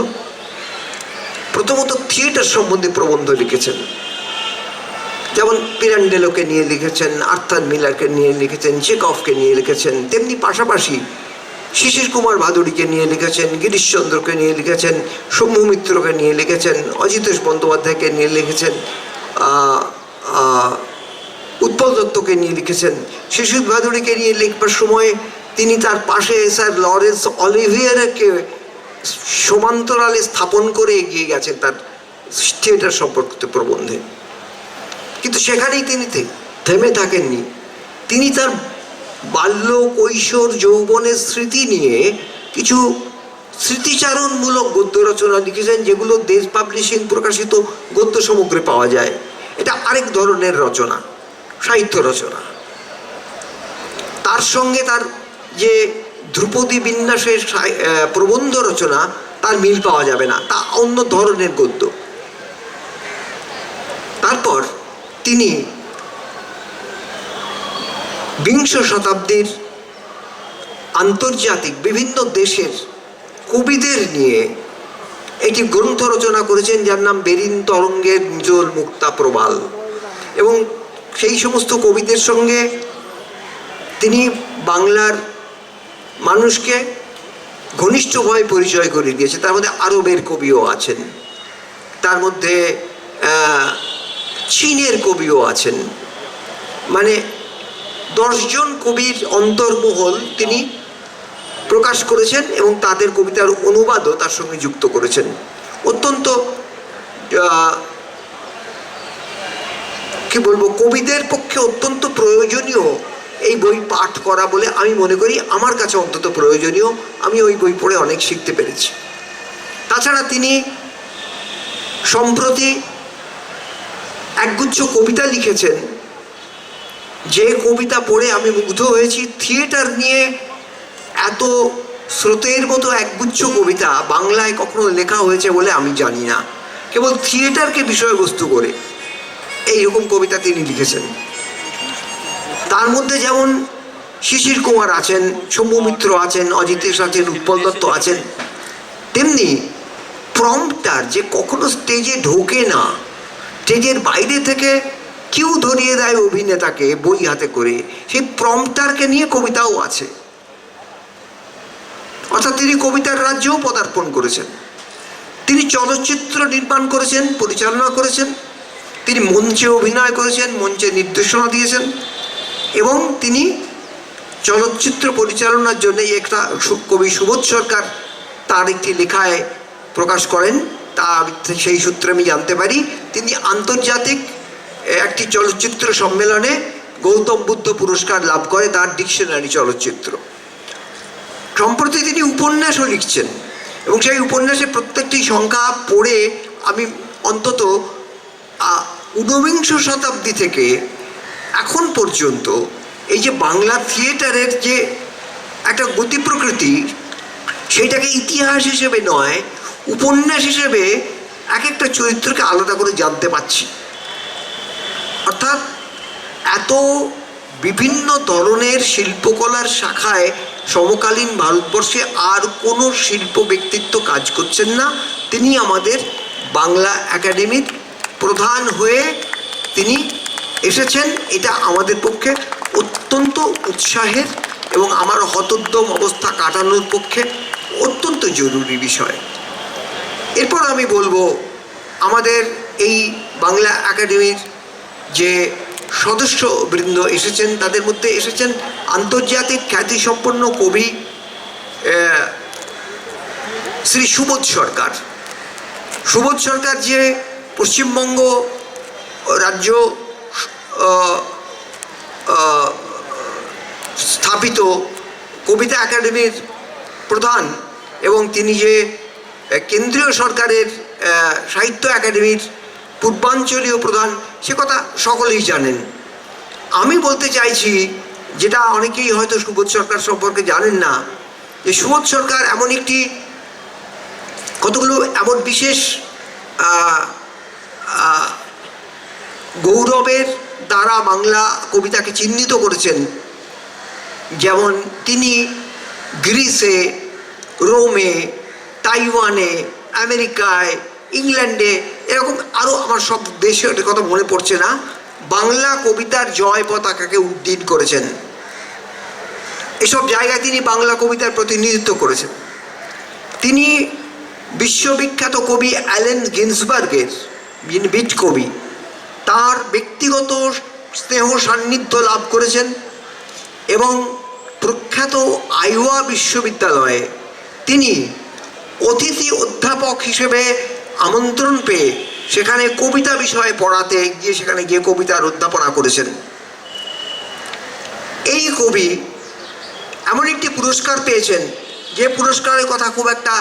প্রথমত থিয়েটার সম্বন্ধে প্রবন্ধ লিখেছেন, যেমন পিরান্ডেলোকে নিয়ে লিখেছেন, আর্থার মিলারকে নিয়ে লিখেছেন, চেকভকে নিয়ে লিখেছেন। তেমনি পাশাপাশি শিশির কুমার ভাদুড়িকে নিয়ে লিখেছেন, গিরিশচন্দ্রকে নিয়ে লিখেছেন, সৌম্য মিত্রকে নিয়ে লিখেছেন, অজিতেশ বন্দ্যোপাধ্যায়কে নিয়ে লিখেছেন, উৎপল দত্তকে নিয়ে লিখেছেন। শিশির ভাদুড়িকে নিয়ে লিখবার সময় তিনি তার পাশে স্যার লরেন্স অলিভিয়ারকে সমান্তরালে স্থাপন করে এগিয়ে গেছেন তার থিয়েটার সম্পর্কিত প্রবন্ধে। কিন্তু সেখানেই তিনি থেমে থাকেননি। তিনি তার বাল্য, কৈশোর, যৌবনের স্মৃতি নিয়ে কিছু স্মৃতিচারণমূলক গদ্য রচনা লিখেছেন, যেগুলো দেশ পাবলিশিং প্রকাশিত গদ্য সমগ্রে পাওয়া যায়। এটা আরেক ধরনের রচনা, সাহিত্য রচনা। তার সঙ্গে তার যে ধ্রুপদী বিন্যাসের প্রবন্ধ রচনা, তার মিল পাওয়া যাবে না, তা অন্য ধরনের গদ্য। তারপর তিনি 20 শতাব্দীর আন্তর্জাতিক বিভিন্ন দেশের কবিদের নিয়ে একটি গ্রন্থ রচনা করেছেন, যার নাম বেরিন তরঙ্গের নিজল মুক্তা প্রবাল। এবং সেই সমস্ত কবিদের সঙ্গে তিনি বাংলার মানুষকে ঘনিষ্ঠভাবে পরিচয় করে দিয়েছে। তার মধ্যে আরবের কবিও আছেন, তার মধ্যে চীনের কবিও আছেন, মানে 10 জন কবির অন্তর্মহল তিনি প্রকাশ করেছেন এবং তাদের কবিতার অনুবাদও তার সঙ্গে যুক্ত করেছেন। অত্যন্ত কি বলবো, কবিদের পক্ষে অত্যন্ত প্রয়োজনীয় এই বই পাঠ করা বলে আমি মনে করি, আমার কাছে অন্তত প্রয়োজনীয়। আমি ওই বই পড়ে অনেক শিখতে পেরেছি। তাছাড়া তিনি সম্প্রতি একগুচ্ছ কবিতা লিখেছেন, যে কবিতা পড়ে আমি মুগ্ধ হয়েছি। থিয়েটার নিয়ে এত স্রোতের মতো একগুচ্ছ কবিতা বাংলায় কখনো লেখা হয়েছে বলে আমি জানি না। কেবল থিয়েটারকে বিষয়বস্তু করে এইরকম কবিতা তিনি লিখেছেন। তার মধ্যে যেমন শিশির কুমার আছেন, শম্ভু মিত্র আছেন, অজিতেশ আছেন, উৎপল দত্ত আছেন, তেমনি প্রম্পটার যে কখনো স্টেজে ঢোকে না, স্টেজের বাইরে থেকে কেউ ধরিয়ে দেয় অভিনেতাকে বই হাতে করে, সেই প্রম্পটারকে নিয়ে কবিতাও আছে। অর্থাৎ তিনি কবিতার রাজ্যেও পদার্পণ করেছেন। তিনি চলচ্চিত্র নির্মাণ করেছেন, পরিচালনা করেছেন, তিনি মঞ্চে অভিনয় করেছেন, মঞ্চে নির্দেশনা দিয়েছেন, এবং তিনি চলচ্চিত্র পরিচালনার জন্য একটা কবি সুবোধ সরকার তার একটি লেখায় প্রকাশ করেন। তার সেই সূত্রে আমি জানতে পারি তিনি আন্তর্জাতিক একটি চলচ্চিত্র সম্মেলনে গৌতম বুদ্ধ পুরস্কার লাভ করে তার ডিকশনারি চলচ্চিত্র। সম্প্রতি তিনি উপন্যাসও লিখছেন এবং সেই উপন্যাসে প্রত্যেকটি সংখ্যা পড়ে আমি অন্তত 19 শতাব্দী থেকে এখন পর্যন্ত এই যে বাংলা থিয়েটারের যে একটা গতি প্রকৃতি, সেইটাকে ইতিহাস হিসেবে নয়, উপন্যাস হিসেবে এক একটা চরিত্রকে আলাদা করে জানতে পারছি। অর্থাৎ এত বিভিন্ন ধরনের শিল্পকলার শাখায় সমকালীন ভারতবর্ষে আর কোনো শিল্প ব্যক্তিত্ব কাজ করছেন না। তিনি আমাদের বাংলা একাডেমির প্রধান হয়ে তিনি এসেছেন। এটা আমাদের পক্ষে অত্যন্ত উৎসাহের এবং আমার হতোদ্যম অবস্থা কাটানোর পক্ষে অত্যন্ত জরুরি বিষয়। এরপর আমি বলবো, আমাদের এই বাংলা একাডেমির যে সদস্যবৃন্দ এসেছেন, তাদের মধ্যে এসেছেন আন্তর্জাতিক খ্যাতিসম্পন্ন কবি শ্রী সুবোধ সরকার। সুবোধ সরকার যে পশ্চিমবঙ্গ রাজ্য স্থাপিত কবিতা একাডেমির প্রধান এবং তিনি যে কেন্দ্রীয় সরকারের সাহিত্য একাডেমির পূর্বাঞ্চলীয় প্রধান, সে কথা সকলেই জানেন। আমি বলতে চাইছি, যেটা অনেকেই হয়তো সুবোধ সরকার সম্পর্কে জানেন না, যে সুবোধ সরকার এমন একটি কতগুলো এমন বিশেষ গৌরবের দ্বারা বাংলা কবিতাকে চিহ্নিত করেছেন। যেমন তিনি গ্রিসে, রোমে, তাইওয়ানে, আমেরিকায়, ইংল্যান্ডে, এরকম আরও আমার সব দেশে ওটা কথা মনে পড়ছে না, বাংলা কবিতার জয় পতাকাকে উড্ডীন করেছেন। এসব জায়গায় তিনি বাংলা কবিতার প্রতিনিধিত্ব করেছেন। তিনি বিশ্ববিখ্যাত কবি অ্যালেন গিন্সবার্গের, যিনি বিট কবি, তার ব্যক্তিগত স্নেহ সান্নিধ্য লাভ করেছেন এবং প্রখ্যাত আইওয়া বিশ্ববিদ্যালয়ে তিনি অতিথি অধ্যাপক হিসেবে আমন্ত্রণ পেয়ে সেখানে কবিতা বিষয়ে পড়াতে গিয়ে সেখানে গিয়ে কবিতার অধ্যাপনা করেছেন। এই কবি এমন একটি পুরস্কার পেয়েছেন যে পুরস্কারের কথা খুব একটা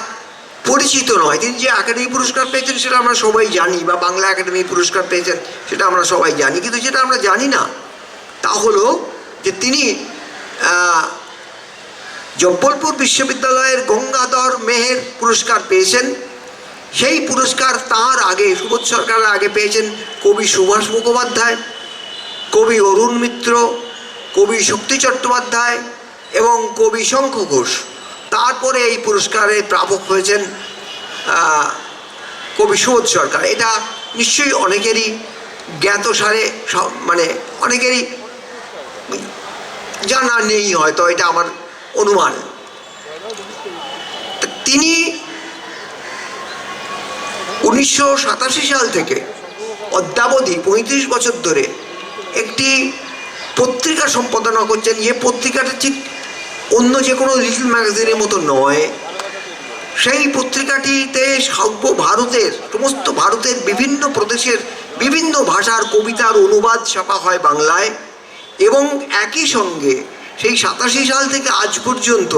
পরিচিত নয়। তিনি যে একাডেমি পুরস্কার পেয়েছেন সেটা আমরা সবাই জানি, বা বাংলা একাডেমি পুরস্কার পেয়েছেন সেটা আমরা সবাই জানি, কিন্তু যেটা আমরা জানি না তা হলো যে তিনি জব্বলপুর বিশ্ববিদ্যালয়ের গঙ্গাধর মেহের পুরস্কার পেয়েছেন। সেই পুরস্কার তাঁর আগে, সুবোধ সরকারের আগে পেয়েছেন কবি সুভাষ মুখোপাধ্যায়, কবি অরুণ মিত্র, কবি শক্তি চট্টোপাধ্যায় এবং কবি শঙ্খ ঘোষ। তারপরে এই পুরস্কারের প্রাপক হয়েছেন কবি সুবোধ সরকার। এটা নিশ্চয়ই অনেকেরই জ্ঞাত সারে মানে অনেকেরই জানা নেই, হয়তো এটা আমার অনুমান। তিনি 1987 সাল থেকে অদ্যাবধি 35 বছর ধরে একটি পত্রিকা সম্পাদনা করছেন, যে পত্রিকাটা ঠিক অন্য যে কোনো লিটল ম্যাগাজিনের মতো নয়। সেই পত্রিকাটিতে সর্বভারতের সমস্ত ভারতের বিভিন্ন প্রদেশের বিভিন্ন ভাষার কবিতার অনুবাদ ছাপা হয় বাংলায়, এবং একই সঙ্গে সেই 87 সাল থেকে আজ পর্যন্ত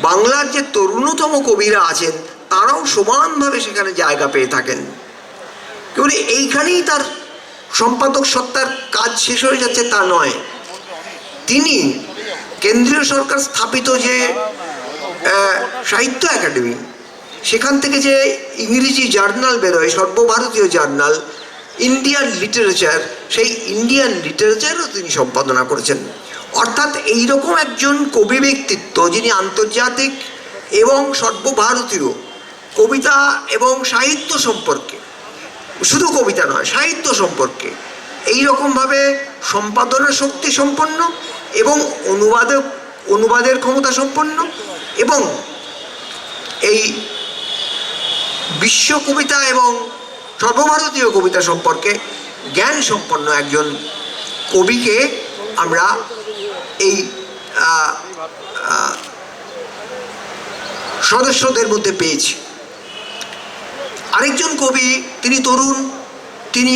বাংলার যে তরুণতম কবিরা আছেন তারাও সমানভাবে সেখানে জায়গা পেয়ে থাকেন। কেবল এইখানেই তার সম্পাদক সত্তার কাজ শেষ হয়ে যাচ্ছে তা নয়, তিনি কেন্দ্রীয় সরকার স্থাপিত যে সাহিত্য একাডেমি, সেখান থেকে যে ইংরেজি জার্নাল বেরোয়, সর্বভারতীয় জার্নাল ইন্ডিয়ান লিটারেচার, সেই ইন্ডিয়ান লিটারেচারও তিনি সম্পাদনা করেছেন। অর্থাৎ এইরকম একজন কবি ব্যক্তিত্ব যিনি আন্তর্জাতিক এবং সর্বভারতীয় কবিতা এবং সাহিত্য সম্পর্কে, শুধু কবিতা নয় সাহিত্য সম্পর্কে এইরকমভাবে সম্পাদনা শক্তি সম্পন্ন এবং অনুবাদের ক্ষমতা সম্পন্ন এবং এই বিশ্ব কবিতা এবং সর্বভারতীয় কবিতা সম্পর্কে জ্ঞান সম্পন্ন একজন কবিকে আমরা এই সদস্যদের মধ্যে পেয়েছি। আরেকজন কবি, তিনি তরুণ, তিনি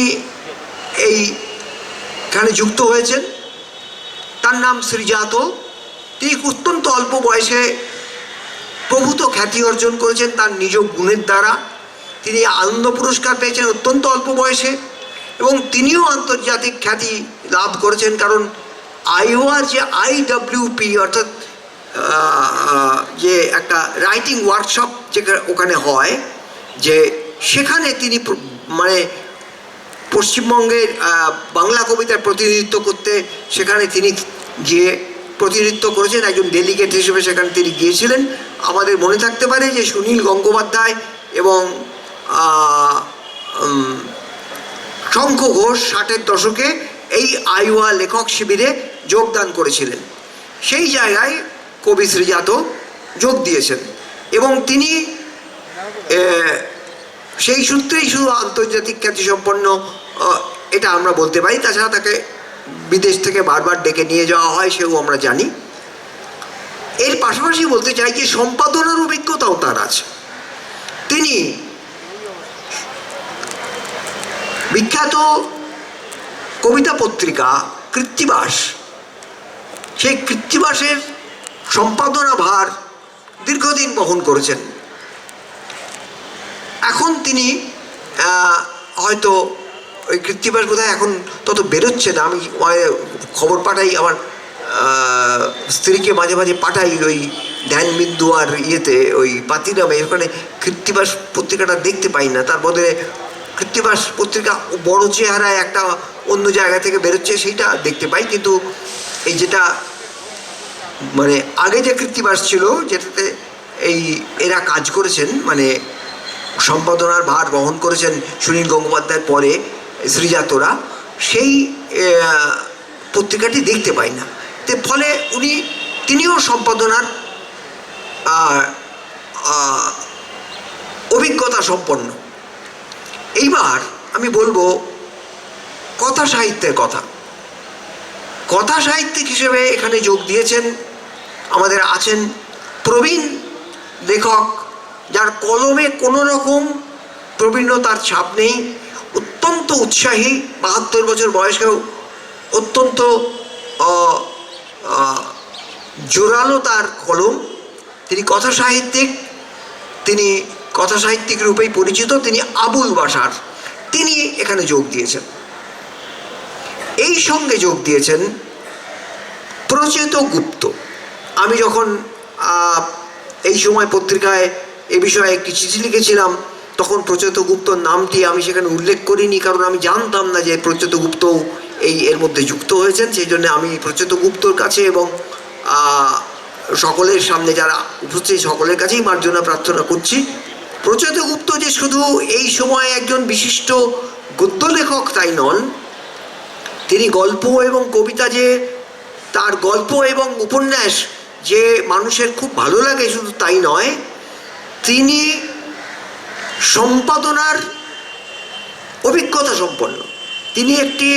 এইখানে যুক্ত হয়েছেন, তার নাম শ্রীজাত। তিনি অত্যন্ত অল্প বয়সে প্রভূত খ্যাতি অর্জন করেছেন তার নিজ গুণের দ্বারা। তিনি আনন্দ পুরস্কার পেয়েছেন অত্যন্ত অল্প বয়সে, এবং তিনিও আন্তর্জাতিক খ্যাতি লাভ করেছেন, কারণ আইওয়ার যে IWP অর্থাৎ যে একটা রাইটিং ওয়ার্কশপ যেখানে ওখানে হয়, যে সেখানে তিনি মানে পশ্চিমবঙ্গের বাংলা কবিতার প্রতিনিধিত্ব করতে সেখানে তিনি গিয়ে প্রতিনিধিত্ব করেছেন, একজন ডেলিগেট হিসেবে সেখানে তিনি গিয়েছিলেন। আমাদের মনে থাকতে পারে যে সুনীল গঙ্গোপাধ্যায় এবং শঙ্খ ঘোষ 60-এর দশকে এই আইওয়া লেখক শিবিরে যোগদান করেছিলেন। সেই জায়গায় কবি শ্রীজাত যোগ দিয়েছেন, এবং তিনি সেই সূত্রেই শুধু আন্তর্জাতিক খ্যাতিসম্পন্ন এটা আমরা বলতে পারি। তাছাড়া তাকে বিদেশ থেকে বারবার ডেকে নিয়ে যাওয়া হয়, সেও আমরা জানি। এর পাশাপাশি বলতে চাই যে সম্পাদনার অভিজ্ঞতাও তার আছে। তিনি বিখ্যাত কবিতা পত্রিকা কৃত্তিবাস, সেই কৃত্তিবাসের সম্পাদনা ভার দীর্ঘদিন বহন করেছেন। এখন তিনি হয়তো ওই কৃত্তিবাস বোধহয় এখন তত বেরোচ্ছে না। আমি খবর পাঠাই, আমার স্ত্রীকে মাঝে মাঝে পাঠাই ওই ধ্যানবিন্দু আর ইয়েতে ওই পাতিরামে, ওখানে কৃত্তিবাস পত্রিকাটা দেখতে পাই না। তার বদলে কৃত্তিবাস পত্রিকা বড় চেহারায় একটা অন্য জায়গা থেকে বেরোচ্ছে, সেইটা দেখতে পাই। কিন্তু এই যেটা মানে আগে যে কৃত্তিবাস ছিল, যেটাতে এই এরা কাজ করেছেন, মানে সম্পাদনার ভার বহন করেছেন সুনীল গঙ্গোপাধ্যায়ের পরে শ্রীজাতরা, সেই পত্রিকাটি দেখতে পাই না। ফলে তিনিও সম্পাদনার অভিজ্ঞতা সম্পন্ন। এইবার আমি বলবো কথা সাহিত্যের কথা। কথা সাহিত্যিক হিসেবে এখানে যোগ দিয়েছেন আমাদের আছেন প্রবীণ লেখক, যার কলমে কোনো রকম প্রবীণতার ছাপ নেই, অত্যন্ত উৎসাহী, 72 বছর বয়সেও অত্যন্ত জোরালো তার কলম। তিনি কথা সাহিত্যিক, তিনি কথা সাহিত্যিক রূপেই পরিচিত। তিনি আবুল বাশার, তিনি এখানে যোগ দিয়েছেন। এই সঙ্গে যোগ দিয়েছেন প্রচেত গুপ্ত। আমি যখন এই সময় পত্রিকায় এ বিষয়ে একটি চিঠি লিখেছিলাম, তখন প্রচেত গুপ্তর নামটি আমি সেখানে উল্লেখ করিনি, কারণ আমি জানতাম না যে প্রচেত গুপ্ত এর মধ্যে যুক্ত হয়েছেন। সেই জন্য আমি প্রচেত গুপ্তর কাছে এবং সকলের সামনে যারা উপস্থিত সকলের কাছেই মার্জনা প্রার্থনা করছি। প্রচেত গুপ্ত যে শুধু এই সময়ে একজন বিশিষ্ট গদ্য লেখক তাই নন, তিনি গল্প এবং কবিতা, যে তার গল্প এবং উপন্যাস যে মানুষের খুব ভালো লাগে শুধু তাই নয়, তিনি সম্পাদনার অভিজ্ঞতা সম্পন্ন। তিনি একটি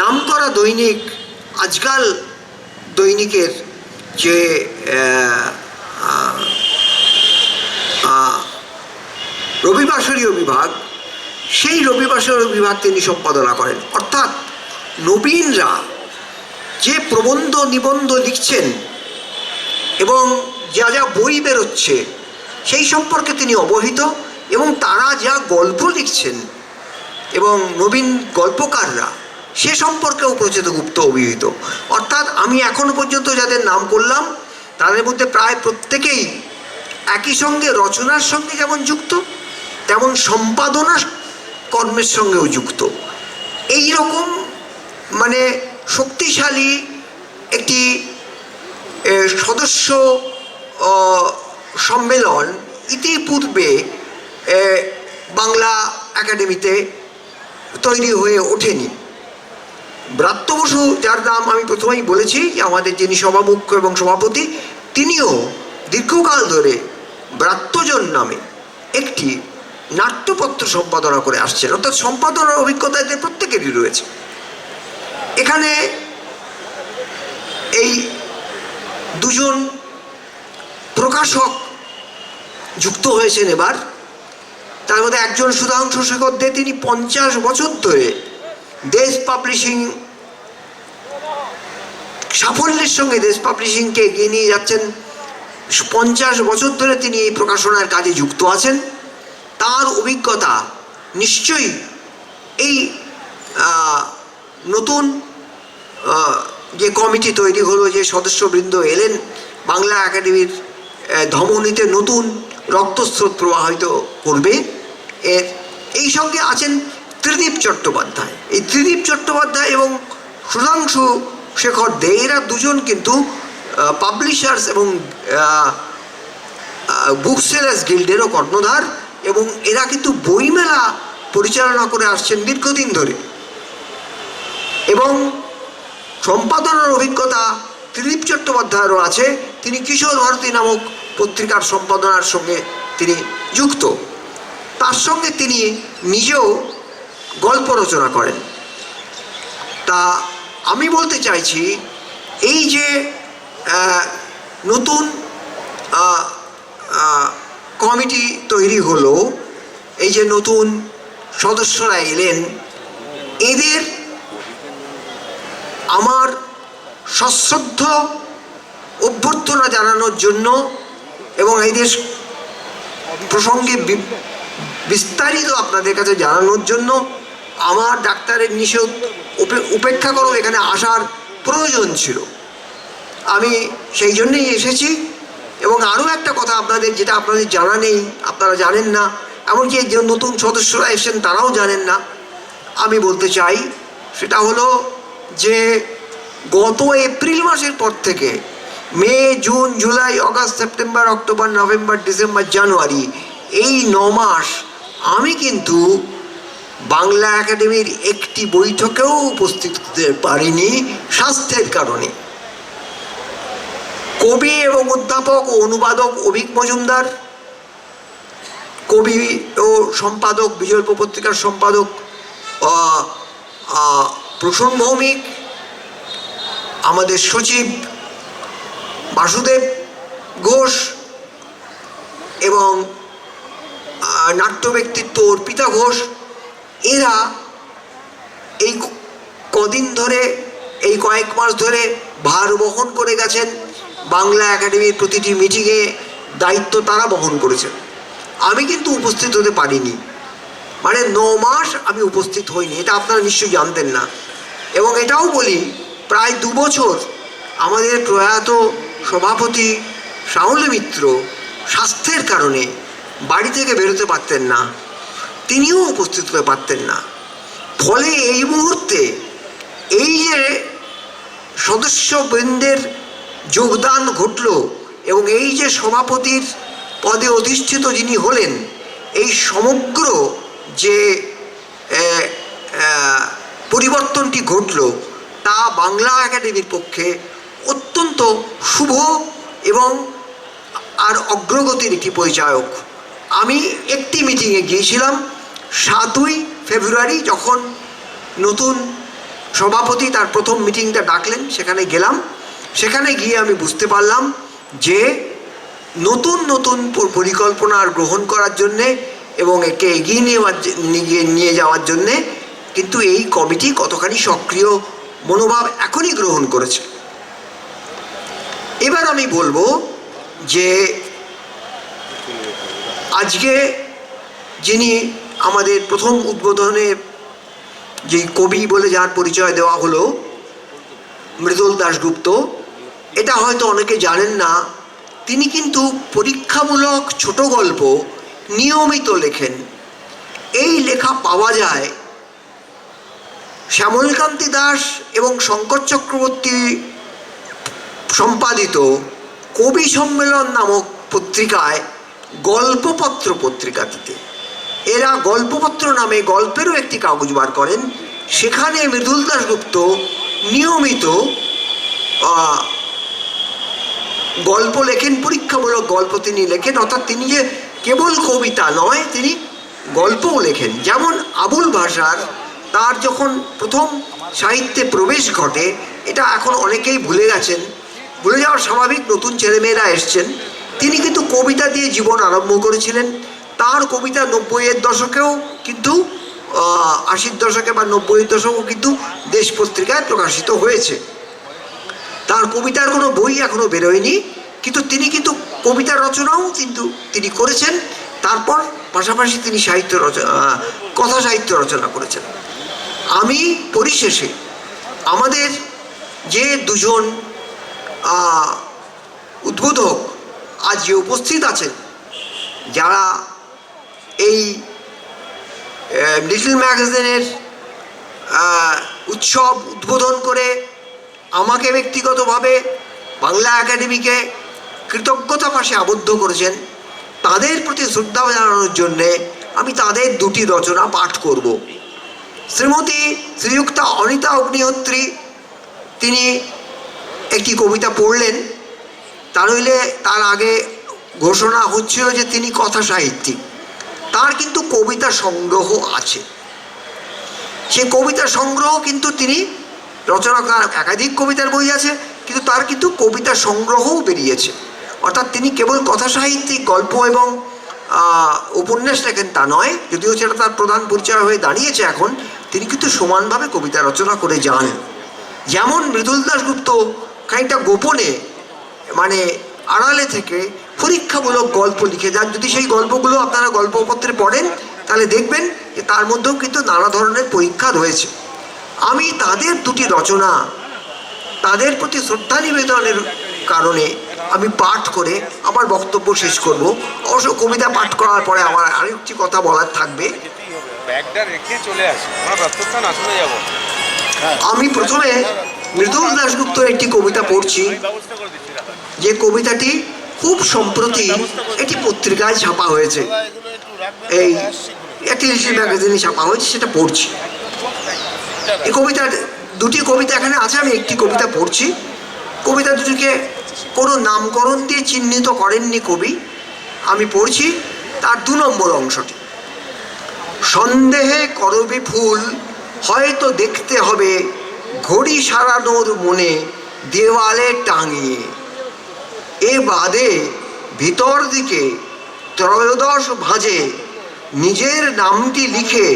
নামকরা দৈনিক, আজকাল দৈনিকের যে রবিবাসরীয় বিভাগ, সেই রবিবাসরীয় বিভাগ তিনি সম্পাদনা করেন। অর্থাৎ নবীনরা যে প্রবন্ধ নিবন্ধ লিখছেন এবং যা যা বই বেরোচ্ছে সেই সম্পর্কে তিনি অবহিত, এবং তারা যা গল্প লিখছেন এবং নবীন গল্পকাররা সে সম্পর্কেও প্রচেতগুপ্ত অভিহিত। অর্থাৎ আমি এখনো পর্যন্ত যাদের নাম করলাম তাদের মধ্যে প্রায় প্রত্যেকেই একই সঙ্গে রচনার সঙ্গে যেমন যুক্ত, তেমন সম্পাদনা কর্মের সঙ্গেও যুক্ত। এই রকম মানে শক্তিশালী একটি সদস্য সম্মেলন ইতিপূর্বে বাংলা একাডেমিতে তৈরি হয়ে ওঠেনি। ব্রাত্য বসু, যার নাম আমি প্রথমেই বলেছি, আমাদের যিনি সভামুখ্য এবং সভাপতি, তিনিও দীর্ঘকাল ধরে ব্রাত্যজন নামে একটি নাট্যপত্র সম্পাদনা করে আসছেন। অর্থাৎ সম্পাদনার অভিজ্ঞতা এদের প্রত্যেকেরই রয়েছে। এখানে এই দুজন প্রকাশক যুক্ত হয়েছেন এবার। তার মধ্যে একজন সুধাংশু শেখর দে, তিনি 50 বছর ধরে দেশ পাবলিশিং, সাফল্যের সঙ্গে দেশ পাবলিশিংকে এগিয়ে নিয়ে যাচ্ছেন। 50 বছর ধরে তিনি এই প্রকাশনার কাজে যুক্ত আছেন। তার অভিজ্ঞতা নিশ্চয়ই এই নতুন যে কমিটি তৈরি হলো, যে সদস্যবৃন্দ এলেন, বাংলা একাডেমির ধমনীতে নতুন রক্তস্রোত প্রবাহিত করবে। এই সঙ্গে আছেন ত্রিদীপ চট্টোপাধ্যায়। এই ত্রিদীপ চট্টোপাধ্যায় এবং সুধাংশু শেখর দে, এরা দুজন কিন্তু পাবলিশার্স এবং বুক সেলার্স গিল্ডেরও কর্ণধার, এবং এরা কিন্তু বইমেলা পরিচালনা করে আসছেন দীর্ঘদিন ধরে। এবং সম্পাদনার অভিজ্ঞতা ত্রিদীপ চট্টোপাধ্যায়েরও আছে। তিনি কিশোর ভারতী নামক পত্রিকার সম্পাদনার সঙ্গে তিনি যুক্ত। তার সঙ্গে তিনি নিজেও গল্প রচনা করেন। তা আমি বলতে চাইছি, এই যে নতুন কমিটি তৈরি হলো, এই যে নতুন সদস্যরা এলেন, এদের আমার সশ্রদ্ধ অভ্যর্থনা জানানোর জন্য এবং এদের প্রসঙ্গে বিস্তারিত আপনাদের কাছে জানানোর জন্য আমার ডাক্তারের নিষেধ উপেক্ষা করো এখানে আসার প্রয়োজন ছিল। আমি সেই জন্যেই এসেছি। এবং আরও একটা কথা আপনাদের, যেটা আপনাদের জানা নেই, আপনারা জানেন না, এমনকি যে নতুন সদস্যরা এসেছেন তারাও জানেন না, আমি বলতে চাই, সেটা হলো যে গত এপ্রিল মাসের পর থেকে মে, জুন, জুলাই, আগস্ট, সেপ্টেম্বর, অক্টোবর, নভেম্বর, ডিসেম্বর, জানুয়ারি, এই 9 মাস আমি কিন্তু বাংলা একাডেমির একটি বৈঠকেও উপস্থিত হতে পারিনি স্বাস্থ্যের কারণে। কবি এবং অধ্যাপক ও অনুবাদক অভিক মজুমদার, কবি ও সম্পাদক বিজল্প পত্রিকার সম্পাদক প্রসূন ভৌমিক, আমাদের সচিব বাসুদেব ঘোষ এবং নাট্য ব্যক্তিত্ব অর্পিতা ঘোষ, এরা এই কদিন ধরে, এই কয়েক মাস ধরে ভার বহন করে গেছেন। বাংলা একাডেমির প্রতিটি মিটিংয়ে দায়িত্ব তারা বহন করেছেন। আমি কিন্তু উপস্থিত হতে পারিনি, মানে 9 মাস আমি উপস্থিত হইনি, এটা আপনারা নিশ্চয়ই জানতেন না। এবং এটাও বলি, প্রায় 2 বছর আমাদের প্রয়াত সভাপতি শাহুল মিত্র স্বাস্থ্যের কারণে বাড়ি থেকে বেরোতে পারতেন না, তিনিও উপস্থিত হতে পারতেন না। ফলে এই মুহূর্তে এই যে সদস্যবৃন্দের যোগদান ঘটল এবং এই যে সভাপতির পদে অধিষ্ঠিত যিনি হলেন, এই সমগ্র যে পরিবর্তনটি ঘটল তা বাংলা একাডেমির পক্ষে অত্যন্ত শুভ এবং আর অগ্রগতির একটি পরিচায়ক। আমি একটি মিটিংয়ে গিয়েছিলাম 7ই ফেব্রুয়ারি, যখন নতুন সভাপতি তার প্রথম মিটিংটা ডাকলেন, সেখানে গেলাম। সেখানে গিয়ে আমি বুঝতে পারলাম যে নতুন নতুন পরিকল্পনা গ্রহণ করার জন্যে এবং একে এগিয়ে নিয়ে যাওয়ার জন্যে কিন্তু এই কমিটি কতখানি সক্রিয় মনোভাব এখনই গ্রহণ করেছে। এবার আমি বলবো যে আজকে যিনি আমাদের প্রথম উদ্বোধনে যে কবি বলে যার পরিচয় দেওয়া হলো, মৃদুল দাশগুপ্ত, এটা হয়তো অনেকে জানেন না, তিনি কিন্তু পরীক্ষামূলক ছোট গল্প নিয়মিত লেখেন। এই লেখা পাওয়া যায় শ্যামলকান্তি দাস এবং শঙ্কর চক্রবর্তী সম্পাদিত কবি সম্মেলন নামক পত্রিকায়, গল্পপত্র পত্রিকাটিতে। এরা গল্পপত্র নামে গল্পেরও একটি কাগজ বার করেন। সেখানে মৃদুল দাশগুপ্ত নিয়মিত গল্প লেখেন, পরীক্ষামূলক গল্প তিনি লেখেন। অর্থাৎ তিনি যে কেবল কবিতা নয়, তিনি গল্পও লেখেন। যেমন আবুল ভাষার, তার যখন প্রথম সাহিত্যে প্রবেশ ঘটে, এটা এখন অনেকেই ভুলে গেছেন, ভুলে যাওয়ার স্বাভাবিক, নতুন ছেলেমেয়েরা এসছেন। তিনি কিন্তু কবিতা দিয়ে জীবন আরম্ভ করেছিলেন। তার কবিতা 90-এর দশকেও কিন্তু 80-র দশকে বা 90-এর দশকেও কিন্তু দেশ পত্রিকায় প্রকাশিত হয়েছে। তার কবিতার কোনো বই এখনো বেরোয়নি, কিন্তু তিনি কিন্তু কবিতা রচনাও কিন্তু তিনি করেছেন। তারপর পাশাপাশি তিনি কথা সাহিত্য রচনা করেছেন। আমি পরিশেষে আমাদের যে দুজন উদ্বোধক আজ যে উপস্থিত আছেন, যারা এই লিটল ম্যাগাজিনের উৎসব উদ্বোধন করে আমাকে ব্যক্তিগতভাবে বাংলা একাডেমিকে কৃতজ্ঞতা পাশে আবদ্ধ করেছেন, তাদের প্রতি শ্রদ্ধা জানানোর জন্যে আমি তাদের দুটি রচনা পাঠ করব। শ্রীযুক্তা অনিতা অগ্নিহোত্রী, তিনি একটি কবিতা পড়লেন। তার আগে ঘোষণা হচ্ছিল যে তিনি কথা সাহিত্যিক। তার কিন্তু কবিতা সংগ্রহ আছে। সে কবিতা সংগ্রহ কিন্তু তিনি রচনা, একাধিক কবিতার বই আছে, কিন্তু তার কিন্তু কবিতা সংগ্রহও বেরিয়েছে। অর্থাৎ তিনি কেবল কথা সাহিত্যিক, গল্প এবং উপন্যাস লেখেন তা নয়, যদিও সেটা তার প্রধান পরিচয় হয়ে দাঁড়িয়েছে এখন। তিনি কিন্তু সমানভাবে কবিতা রচনা করে যান। যেমন মৃদুল দাশগুপ্ত খানিকটা গোপনে, মানে আড়ালে থেকে পরীক্ষামূলক গল্প লিখে যান। যদি সেই গল্পগুলো আপনারা গল্পপত্রে পড়েন, তাহলে দেখবেন যে তার মধ্যেও কিন্তু নানা ধরনের পরীক্ষা রয়েছে। আমি তাদের দুটি রচনা, তাদের প্রতি শ্রদ্ধা নিবেদনের কারণে আমি পাঠ করে আমার বক্তব্য শেষ করব। অবশ্য কবিতা পাঠ করার পরে আমার আরেকটি কথা বলার থাকবে। আমি প্রথমে মৃদুল দাশগুপ্তর একটি কবিতা পড়ছি, যে কবিতাটি খুব সম্প্রতি একটি পত্রিকায় ছাপা হয়েছে, এই একটি লিটল ম্যাগাজিনে ছাপা হয়েছে, সেটা পড়ছি। এই কবিতার দুটি কবিতা এখানে আছে, আমি একটি কবিতা পড়ছি। কবিতা দুটিকে কোনো নামকরণ দিয়ে চিহ্নিত করেননি কবি। আমি পড়ছি তার 2 নম্বর অংশটি। সন্দেহে করবি ফুল, হয়তো দেখতে হবে ঘড়ি সারানোর মনে দেওয়ালে টাঙিয়ে। এ বাদে ভিতর দিকে 13 ভাঁজে নিজের নামটি লিখে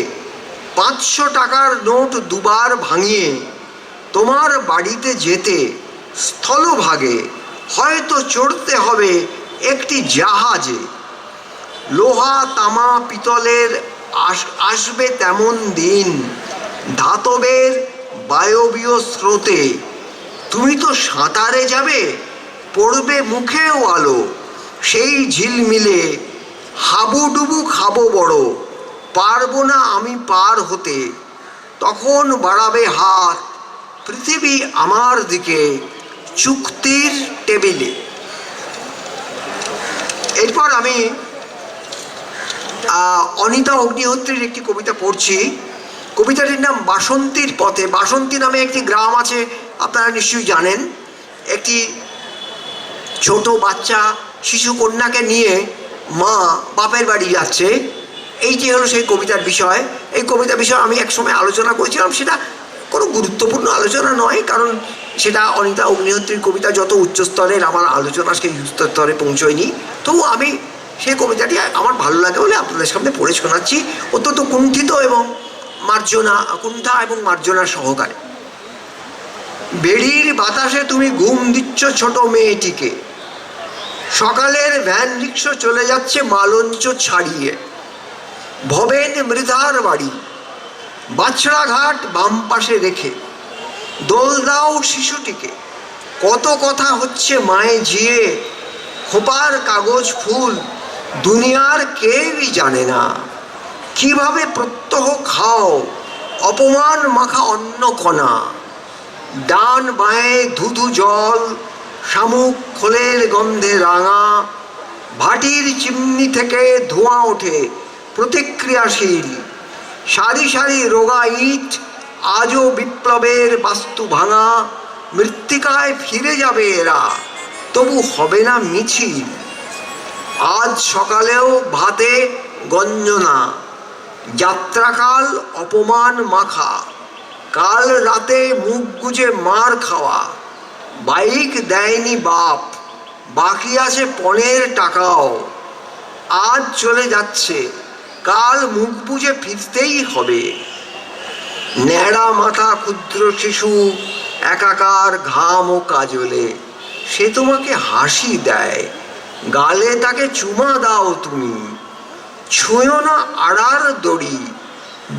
500 টাকার নোট 2 বার ভাঙিয়ে তোমার বাড়িতে যেতে স্থলভাগে হয়তো চড়তে হবে একটি জাহাজে। লোহা তামা পিতলের আসবে তেমন দিন, ধাতবের বায়বীয় স্রোতে। তুমি তো সাঁতারে যাবে, পড়বে মুখেও আলো, সেই ঝিলমিলে হাবুডুবু খাবো বড়, পারবো না আমি পার হতে। তখন বাড়াবে হাত পৃথিবী আমার দিকে চুক্তির টেবিলে। এরপর আমি অনিতা অগ্নিহোত্রীর একটি কবিতা পড়ছি, কবিতাটির নাম বাসন্তীর পথে। বাসন্তী নামে একটি গ্রাম আছে, আপনারা নিশ্চয়ই জানেন। একটি ছোট বাচ্চা শিশু কন্যাকে নিয়ে মা বাপের বাড়ি যাচ্ছে, এইটি হলো সেই কবিতার বিষয়। এই কবিতার বিষয় আমি একসময় আলোচনা করেছিলাম, সেটা কোনো গুরুত্বপূর্ণ আলোচনা নয়, কারণ সেটা অনিতা অগ্নিহোত্রীর কবিতা যত উচ্চস্তরের, আমার আলোচনা সেই উচ্চস্তরে পৌঁছয়নি। তবু আমি সেই কবিতাটি আমার ভালো লাগে বলে আপনাদের সামনে পড়ে শোনাচ্ছি, অত্যন্ত কুণ্ঠিত এবং কুণ্ঠা এবং মার্জনা সহকারে। বেড়ির বাতাসে তুমি ঘুম দিচ্ছ ছোট মেয়েটিকে, সকালের ভ্যান রিক্সা চলে যাচ্ছে মালঞ্চ ছাড়িয়ে, ভবেন মৃধার বাড়ি বাছড়া ঘাট বাম পাশে রেখে, দোল দাও শিশুটিকে, কত কথা হচ্ছে মায়ে জিয়ে, খোপার কাগজ ফুল দুনিয়ার কেউই জানে না, কিভাবে প্রত্যহ খাও অপমান মাখা অন্ন কণা, ডান বাঁয়ে ধুধু জল শামুক খোলের গন্ধে রাঙা, ভাটির চিমনি থেকে ধোঁয়া ওঠে প্রতিক্রিয়াশীল, সারি সারি রোগা ইট আজও বিপ্লবের বাস্তু ভাঙা, মৃত্তিকায় ফিরে যাবে এরা তবু হবে না মিছিল, আজ সকালেও ভাতে গঞ্জনা, যাত্রাকাল অপমান মাখা, কাল রাতে মুখ গুজে মার খাওয়া, বাইক দেয়নি বাপ বাকি আছে পণের টাকাও, আজ চলে যাচ্ছে কাল মুখ বুজে ফিরতেই হবে, ন্যাড়া মাথা ক্ষুদ্র শিশু একাকার ঘাম ও কাজলে, সে তোমাকে হাসি দেয়, গালে তাকে চুমা দাও তুমি, ছুঁয়ো না আড়ার দড়ি,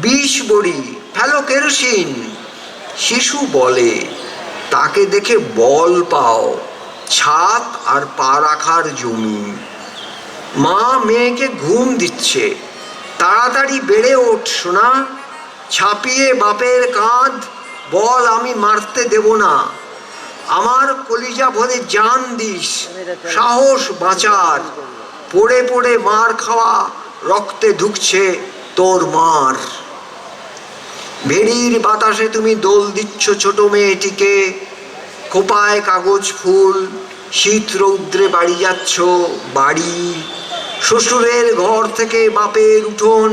বিষ বড়ি ফেলো কেরোসিন, শিশু বলে, তাকে দেখে বল পাও ছাদ আর পা রাখার জমি, মা মেয়েকে ঘুম দিচ্ছে, তাড়াতাড়ি বেড়ে ওঠ সোনা, ছাপিয়ে বাপের কাঁধ বল আমি মারতে দেব না, আমার কলিজা ভরে জান দিস সাহস বাঁচার, পড়ে পড়ে মার খাওয়া রক্তে ঢুকছে তোর মার, ভেড়ির বাতাসে তুমি দোল দিচ্ছ ছোট মেয়েটিকে, খোপায় কাগজ ফুল, শীত রৌদ্রে বাড়ি যাচ্ছ বাড়ি, শ্বশুরের ঘর থেকে বাপের উঠোন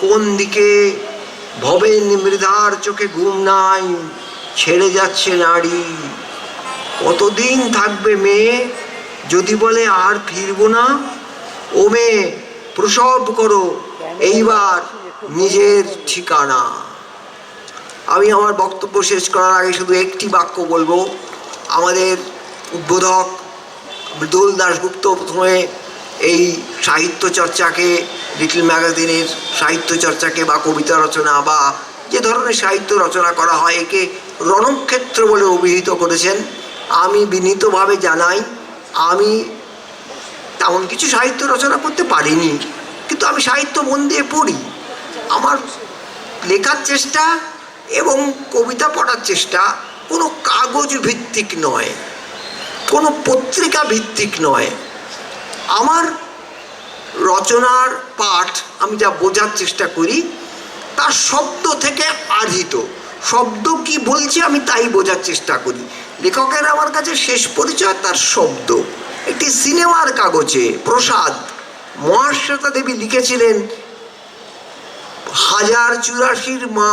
কোন দিকে, ভবেন মৃধার চোখে ঘুম নাই ছেড়ে যাচ্ছে নারী, কতদিন থাকবে মেয়ে যদি বলে আর ফিরবো না, ও মেয়ে প্রসব করো এইবার নিজের ঠিকানা। আমি আমার বক্তব্য শেষ করার আগে শুধু একটি বাক্য বলবো। আমাদের উদ্বোধক মৃদুল দাশগুপ্ত প্রথমে এই সাহিত্য চর্চাকে, লিটল ম্যাগাজিনের সাহিত্য চর্চাকে বা কবিতা রচনা বা যে ধরনের সাহিত্য রচনা করা হয় একে রণক্ষেত্র বলে অভিহিত করেছেন। আমি বিনীতভাবে জানাই আমি তেমন কিছু সাহিত্য রচনা করতে পারিনি, কিন্তু আমি সাহিত্য মন দিয়ে পড়ি। আমার লেখার চেষ্টা এবং কবিতা পড়ার চেষ্টা কোনো কাগজ ভিত্তিক নয়, কোনো পত্রিকা ভিত্তিক নয়। আমার রচনার পাঠ আমি যা বোঝার চেষ্টা করি তার শব্দ থেকে আহৃত, শব্দ কি বলছে আমি তাই বোঝার চেষ্টা করি। লেখকের আমার কাছে শেষ পরিচয় তার শব্দ। একটি সিনেমার কাগজে প্রসাদ মহাশ্বেতা দেবী লিখেছিলেন 1084 মা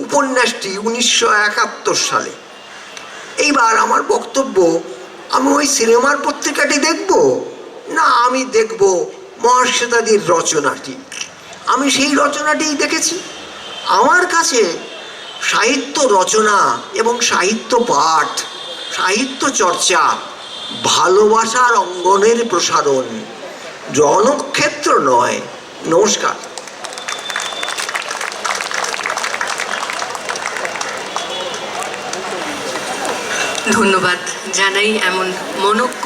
উপন্যাসটি 1971 সালে। এইবার আমার বক্তব্য, আমি ওই সিনেমার পত্রিকাটি দেখব না আমি দেখব মহাশ্বেতাদির রচনাটি। আমি সেই রচনাটিই দেখেছি। আমার কাছে সাহিত্য রচনা এবং সাহিত্য পাঠ, সাহিত্য চর্চা ভালোবাসার অঙ্গনের প্রসারণ, রণক্ষেত্র নয়। নমস্কার। ধন্যবাদ জানাই এমন মনোজ্ঞ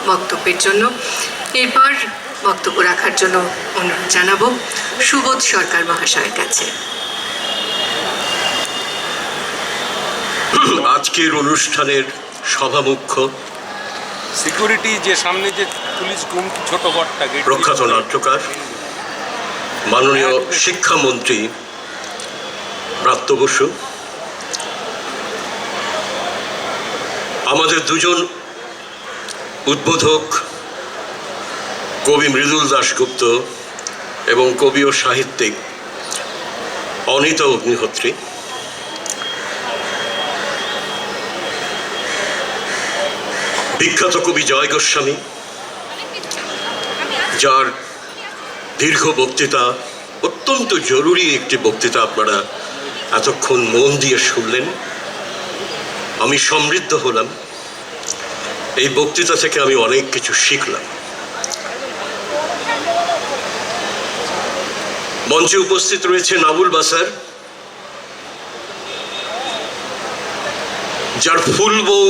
বক্তব্যের জন্য। এরপর বক্তব্য রাখার জন্য অনুরোধ জানাবো সুবোধ সরকার মহাশয়ের কাছে। আজকের অনুষ্ঠানের সভামুখ্য সিকিউরিটি যে সামনে যে পুলিশ গুম ছোট ঘরটা প্রখ্যাত নাট্যকার মাননীয় শিক্ষামন্ত্রী ব্রাত্য বসু, আমাদের দুজন উদ্বোধক কবি মৃদুল দাশগুপ্ত এবং কবি ও সাহিত্যিক অনিতা অগ্নিহোত্রী, বিখ্যাত কবি জয় গোস্বামী, যার দীর্ঘ বক্তৃতা, অত্যন্ত জরুরি একটি বক্তৃতা আপনারা এতক্ষণ মন দিয়ে শুনলেন। আমি সমৃদ্ধ হলাম, এই বক্তৃতা থেকে আমি অনেক কিছু শিখলাম। মঞ্চে উপস্থিত রয়েছেন আবুল বাসার, যার ফুল বউ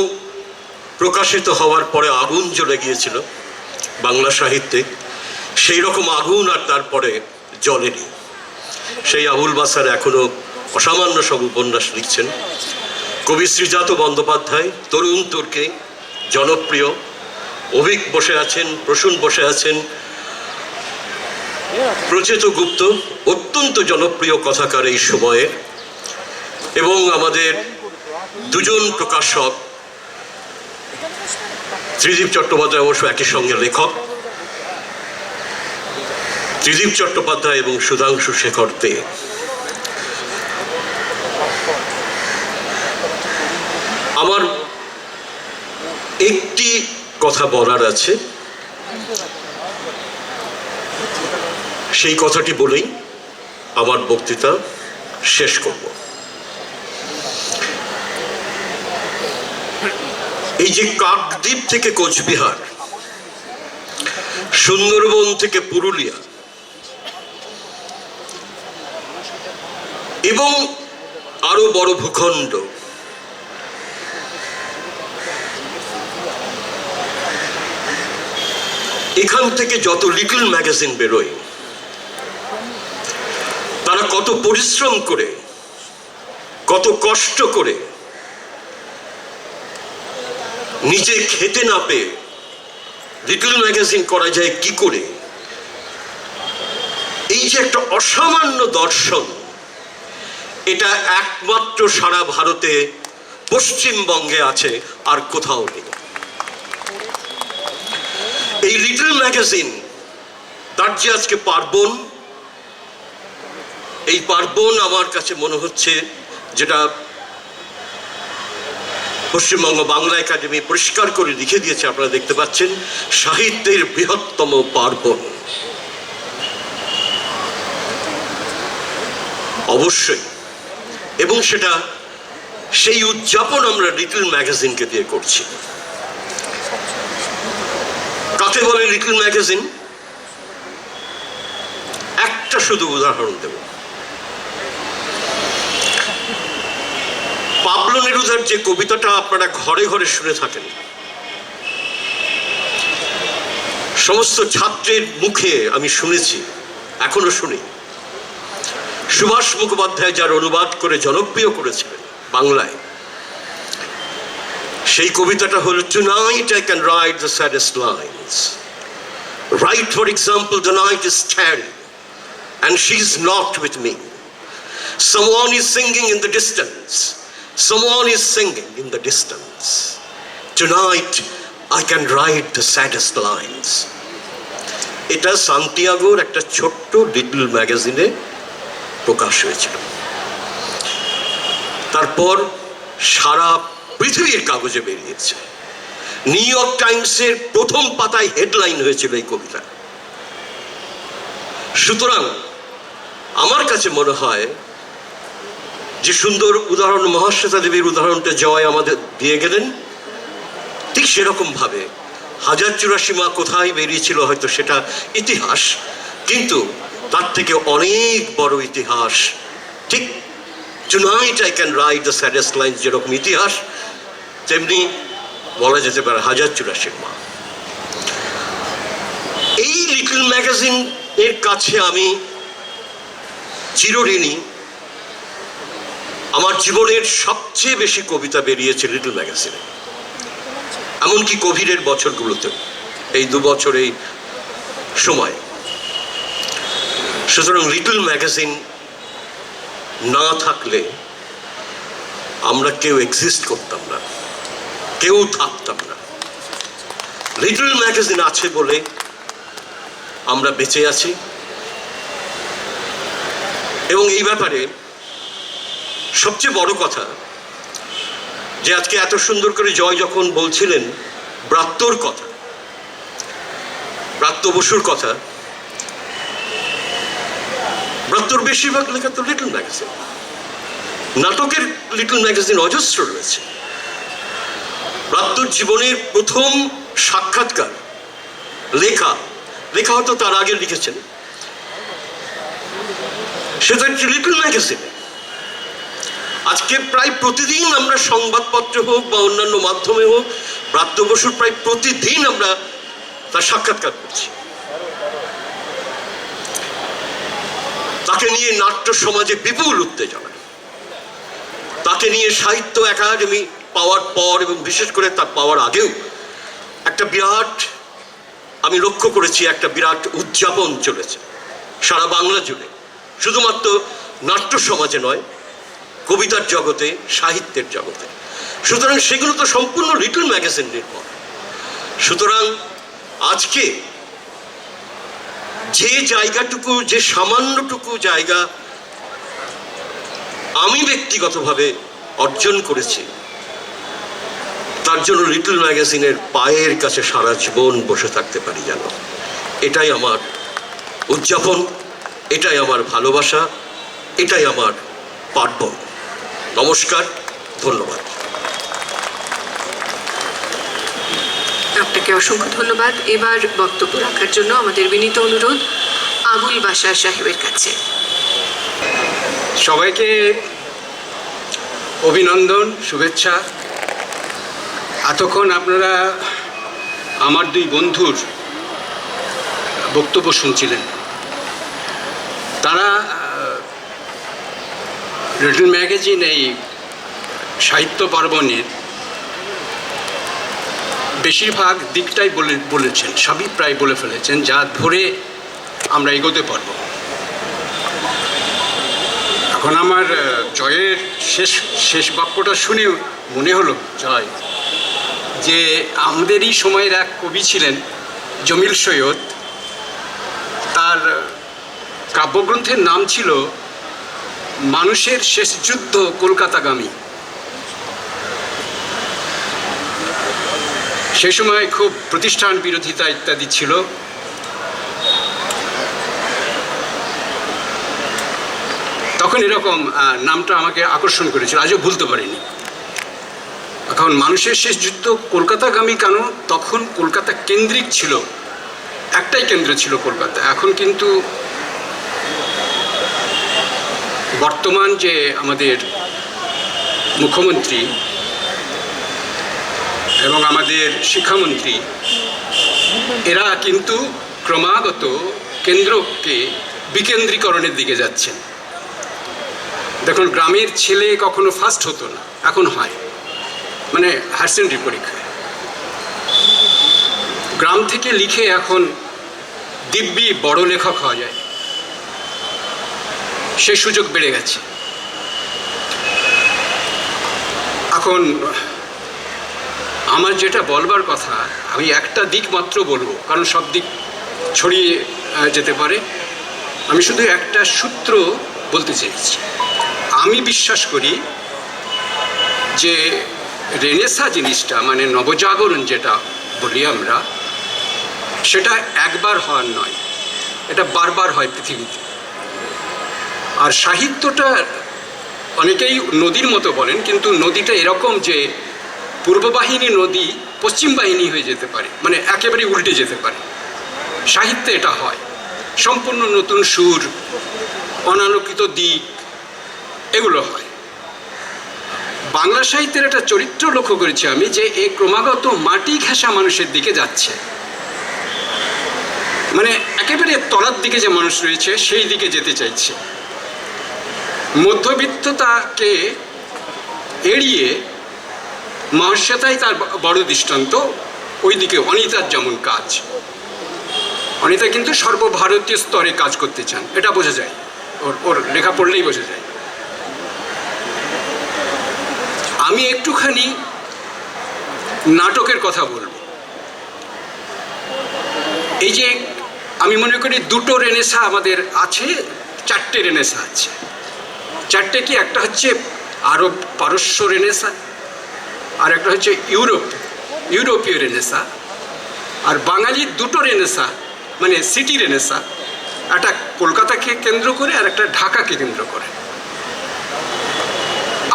প্রকাশিত হওয়ার পরে আগুন জ্বলে গিয়েছিল বাংলা সাহিত্যে, সেই রকম আগুন আর তারপরে জ্বলেনি। সেই আবুল বাসার এখনো অসামান্য সব উপন্যাস লিখছেন। কবি শ্রীজাত বন্দ্যোপাধ্যায়, তরুণ তুর্কি, জনপ্রিয়। অভিক বসে আছেন, প্রসূন বসে আছেন। প্রচেত গুপ্ত, অত্যন্ত জনপ্রিয় কথাকার এই সময়ে। এবং আমাদের দুজন প্রকাশক, ত্রিদীপ চট্টোপাধ্যায় অবশ্য একই সঙ্গে লেখক, ত্রিদীপ চট্টোপাধ্যায় এবং সুধাংশু শেখর দে। আমার একটি কথা বলার আছে, সেই কথাটি বলেই আমার বক্তৃতা শেষ করব। এই যে কাকদ্বীপ থেকে কোচবিহার, সুন্দরবন থেকে পুরুলিয়া এবং আরো বড় ভূখণ্ড, এখান থেকে যত লিটল ম্যাগাজিন বেরোয়, তারা কত পরিশ্রম করে, কত কষ্ট করে, নিজে খেতে না পেয়ে লিটল ম্যাগাজিন করা যায় কি করে, এই যে একটা অসামান্য দর্শন, এটা একমাত্র সারা ভারতে পশ্চিমবঙ্গে আছে, আর কোথাও নেই। এই লিটল ম্যাগাজিন, তার যে আজকে পার্বণ, এই পার্বণ আমার কাছে মনে হচ্ছে, যেটা পশ্চিমবঙ্গ বাংলা একাডেমি পরিষ্কার করে লিখে দিয়েছে, আপনারা দেখতে পাচ্ছেন, সাহিত্যের বৃহত্তম পার্বণ। অবশ্যই, এবং সেটা সেই উদযাপন আমরা লিটল ম্যাগাজিনকে দিয়ে করছি। কাকে বলে লিটল ম্যাগাজিন? একটা শুধু উদাহরণ দেব। পাবলো নেরুদার যে কবিতাটা আপনারা ঘরে ঘরে শুনে থাকেন, সমস্ত ছাত্রের মুখে আমি শুনেছি, এখনো শুনি। সুভাষ মুখোপাধ্যায় যার অনুবাদ করে জনপ্রিয় করেছিলেন বাংলায়, সেই কবিতাটা হলো, Tonight I can write the saddest lines. Write, for example, the night is starry and she's not with me. Someone is singing in the distance. Someone is singing in the distance. Tonight I can write the saddest lines. এটা সান্তিয়াগোর একটা ছোট্ট little ম্যাগাজিনে প্রকাশ হয়েছিল। তারপর সারা পৃথিবীর কাগজে বেরিয়েছে। New York টাইমসের প্রথম পাতায় হেডলাইন হয়েছিল এই কবিতা। সুতরাং আমার কাছে মনে হয় যে সুন্দর উদাহরণ মহাশ্বেতা দেবীর উদাহরণটা জয় আমাদের দিয়ে গেলেন, ঠিক সেরকম ভাবে 1084 মা কোথায় বেরিয়েছিল হয়তো সেটা ইতিহাস, কিন্তু তার থেকে অনেক বড় ইতিহাস, ঠিক Tonight I can write the saddest lines যেরকম ইতিহাস, তেমনি বলা যেতে পারে 1084 মা। এই লিটল ম্যাগাজিন এর কাছে আমি চিরঋণী। আমার জীবনের সবচেয়ে বেশি কবিতা বেরিয়েছে লিটল ম্যাগাজিনে, এমনকি কোভিডের বছরগুলোতে, এই 2 বছর এই সময়। সুতরাং লিটল ম্যাগাজিন না থাকলে আমরা কেউ এক্সিস্ট করতাম না, কেউ থাকতাম না। লিটল ম্যাগাজিন আছে বলে আমরা বেঁচে আছি। এবং এই ব্যাপারে সবচেয়ে বড় কথা যে আজকে এত সুন্দর করে জয় যখন বলছিলেন ব্রাত্যর কথা, ব্রাত্য বসুর কথা, ব্রাত্যর বেশিরভাগ লেখা তো লিটল ম্যাগাজিন, নাটকের লিটল ম্যাগাজিন অজস্র রয়েছে। ব্রাত্যর জীবনের প্রথম সাক্ষাৎকার লেখা হয়তো তার আগে লিখেছেন, সেটা একটি লিটল ম্যাগাজিনে। আজকে প্রায় প্রতিদিন আমরা সংবাদপত্রে হোক বা অন্যান্য মাধ্যমে হোক ব্রাত্য বসুর প্রায় প্রতিদিন আমরা তার সাক্ষাৎকার করছি। তাকে নিয়ে নাট্য সমাজে বিপুল উত্তেজনা, তাকে নিয়ে সাহিত্য একাডেমি পাওয়ার পর এবং বিশেষ করে তার পাওয়ার আগেও একটা বিরাট, আমি লক্ষ্য করেছি, একটা বিরাট উদযাপন চলেছে সারা বাংলা জুড়ে, শুধুমাত্র নাট্য সমাজে নয়, কবিতার জগতে, সাহিত্যের জগতে। সুতরাং সেগুলো তো সম্পূর্ণ লিটল ম্যাগাজিন নির্ভর। সুতরাং আজকে যে জায়গাটুকু, যে সামান্যটুকু জায়গা আমি ব্যক্তিগতভাবে অর্জন করেছি, তার জন্য লিটল ম্যাগাজিনের পায়ের কাছে সারা জীবন বসে থাকতে পারি যেন। এটাই আমার উদযাপন, এটাই আমার ভালোবাসা, এটাই আমার পার্বণ। নমস্কার, ধন্যবাদ। আপনাকে অসংখ্য ধন্যবাদ। এবার বক্তব্য রাখার জন্য আমাদের বিনীত অনুরোধ আবুল বাশার সাহেবের কাছে। সবাইকে অভিনন্দন, শুভেচ্ছা। এতক্ষণ আপনারা আমার দুই বন্ধুর বক্তব্য শুনছিলেন। তারা লিটল ম্যাগাজিন এই সাহিত্য পার্বণের বেশিরভাগ দিকটাই বলেছেন, সবই প্রায় বলে ফেলেছেন, যা ধরে আমরা এগোতে পারব। এখন আমার জয়ের শেষ বাক্যটা শুনে মনে হলো, জয়, যে আমাদেরই সময়ের এক কবি ছিলেন জমিল সৈয়দ, তার কাব্যগ্রন্থের নাম ছিল মানুষের শেষ যুদ্ধ কলকাতাগামী। সে সময় খুব প্রতিষ্ঠান বিরোধিতা ইত্যাদি ছিল। তখন এরকম নামটা আমাকে আকর্ষণ করেছিল, আজও ভুলতে পারিনি। এখন মানুষের শেষ যুদ্ধ কলকাতাগামী কেন? তখন কলকাতা কেন্দ্রিক ছিল, একটাই কেন্দ্র ছিল কলকাতা। এখন কিন্তু বর্তমান যে আমাদের মুখ্যমন্ত্রী এবং আমাদের শিক্ষামন্ত্রী, এরা কিন্তু ক্রমাগত কেন্দ্রকে বিকেন্দ্রীকরণের দিকে যাচ্ছেন। দেখুন, গ্রামের ছেলে কখনো ফার্স্ট হতো না, এখন হয়, মানে হায়ার সেকেন্ডারি পরীক্ষায়। গ্রাম থেকে লিখে এখন দিব্যি বড় লেখক হওয়া যায়, সেই সুযোগ বেড়ে গেছে। এখন আমার যেটা বলবার কথা, আমি একটা দিক মাত্র বলবো, কারণ সব দিক ছড়িয়ে যেতে পারে। আমি শুধু একটা সূত্র বলতে চেয়েছি। আমি বিশ্বাস করি যে রেনেসা জিনিসটা, মানে নবজাগরণ যেটা বলি আমরা, সেটা একবার হওয়ার নয়, এটা বারবার হয় পৃথিবীতে। আর সাহিত্যটা অনেকেই নদীর মতো বলেন, কিন্তু নদীটা এরকম যে পূর্ব বাহিনী নদী পশ্চিম বাহিনী হয়ে যেতে পারে, মানে একেবারে উল্টে যেতে পারে। সাহিত্যে এটা হয়, সম্পূর্ণ নতুন সুর, অনালোকিত দিক, এগুলো হয়। বাংলা সাহিত্যের একটা চরিত্র লক্ষ্য করেছি আমি, যে এ ক্রমাগত মাটি ঘেঁষা মানুষের দিকে যাচ্ছে, মানে একেবারে তলার দিকে যে মানুষ রয়েছে সেই দিকে যেতে চাইছে। মধ্যবিত্ততাকে এড়িয়ে মহাশ্বেতাই তার বড় দৃষ্টান্ত। ওইদিকে অনিতার যেমন কাজ, অনিতা কিন্তু সর্বভারতীয় স্তরে কাজ করতে চান, এটা বোঝা যায়, ওর লেখা পড়লেই বোঝা যায়। আমি একটুখানি নাটকের কথা বলবো। এই যে আমি মনে করি দুটো রেনেসা আমাদের আছে, চারটে রেনেসা আছে। চারটে কি? একটা হচ্ছে আরব পারস্য রেনেসা, আর একটা হচ্ছে ইউরোপীয় রেনেসা, আর বাঙালির দুটো রেনেসা, মানে সিটি রেনেসা, একটা কলকাতাকে কেন্দ্র করে আর একটা ঢাকাকে কেন্দ্র করে।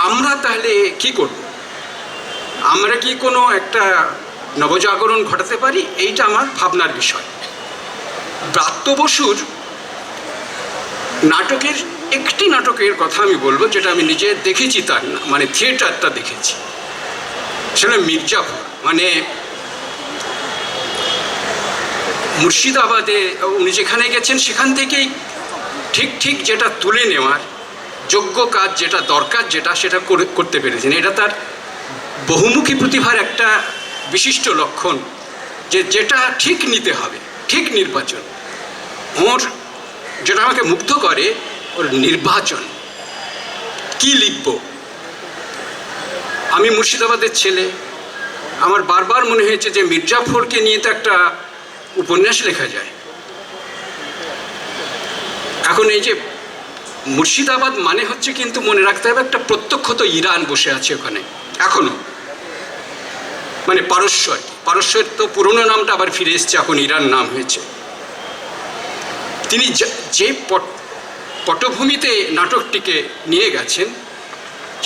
আমরা তাহলে কি করব? আমরা কি কোনো একটা নবজাগরণ ঘটাতে পারি? এইটা আমার ভাবনার বিষয়। ব্রাত্য বসুর নাটকের একটি নাটকের কথা আমি বলবো, যেটা আমি নিজে দেখেছি, তার মানে থিয়েটারটা দেখেছি, সেটা মির্জাফর। মানে মুর্শিদাবাদে উনি যেখানে গেছেন সেখান থেকেই ঠিক যেটা তুলে নেওয়ার যোগ্য কাজ, যেটা দরকার, সেটা করতে পেরেছেন। এটা তার বহুমুখী প্রতিভার একটা বিশিষ্ট লক্ষণ, যেটা ঠিক নিতে হবে, ঠিক নির্বাচন। ওর যেটা আমাকে মুগ্ধ করে, ওর নির্বাচন। কি লিখব? আমি মুর্শিদাবাদের ছেলে, আমার বারবার মনে হয়েছে যে মির্জাফরকে নিয়ে তো একটা উপন্যাস লেখা যায়। এখন এই যে মুর্শিদাবাদ মানে হচ্ছে, কিন্তু মনে রাখতে হবে, একটা প্রত্যক্ষত ইরান বসে আছে ওখানে এখনো, মানে পারস্য। পারস্যের তো পুরনো নামটা আবার ফিরে এসছে, এখন ইরান নাম হয়েছে। তিনি যে পটভূমিতে নাটকটিকে নিয়ে গেছেন,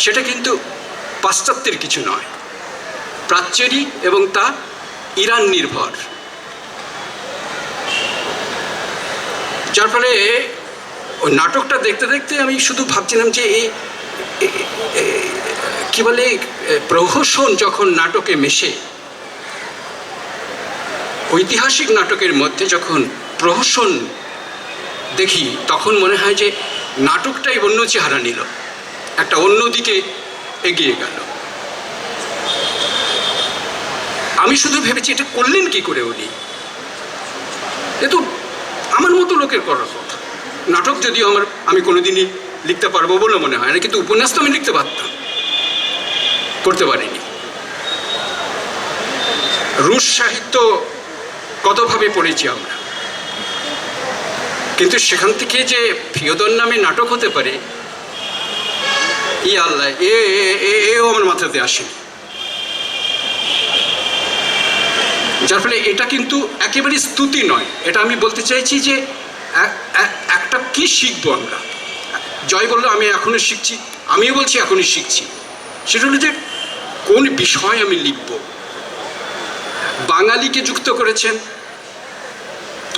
সেটা কিন্তু পাশ্চাত্যের কিছু নয়, প্রাচ্যেরই, এবং তা ইরান নির্ভর। যার ফলে ওই নাটকটা দেখতে দেখতে আমি শুধু ভাবছিলাম যে কি বলে, প্রহসন যখন নাটকে মেশে, ঐতিহাসিক নাটকের মধ্যে যখন প্রহসন দেখি, তখন মনে হয় যে নাটকটাই অন্য চেহারা নিল, একটা অন্য দিকে এগিয়ে গেল। আমি শুধু ভেবেছি, এটা করলেন কি করে উনি? এ তো আমার মতো লোকের করার কথা। নাটক যদিও আমি কোনোদিনই লিখতে পারবো বলে মনে হয় না, কিন্তু উপন্যাস তো আমি লিখতে পারতাম, করতে পারিনি। রুশ সাহিত্য কতভাবে পড়েছি আমরা, কিন্তু সেখান থেকে যে ফিওদর নামে নাটক হতে পারে, আল্লাহ, এও আমার মাথাতে আসেনি। যার ফলে এটা কিন্তু একেবারে স্তুতি নয়, এটা আমি বলতে চাইছি যে একটা কি শিখবো আমরা। জয় বললো আমি এখনো শিখছি, আমিও বলছি এখনই শিখছি। সেটা হলো যে কোন বিষয় আমি লিখব। বাঙালিকে যুক্ত করেছেন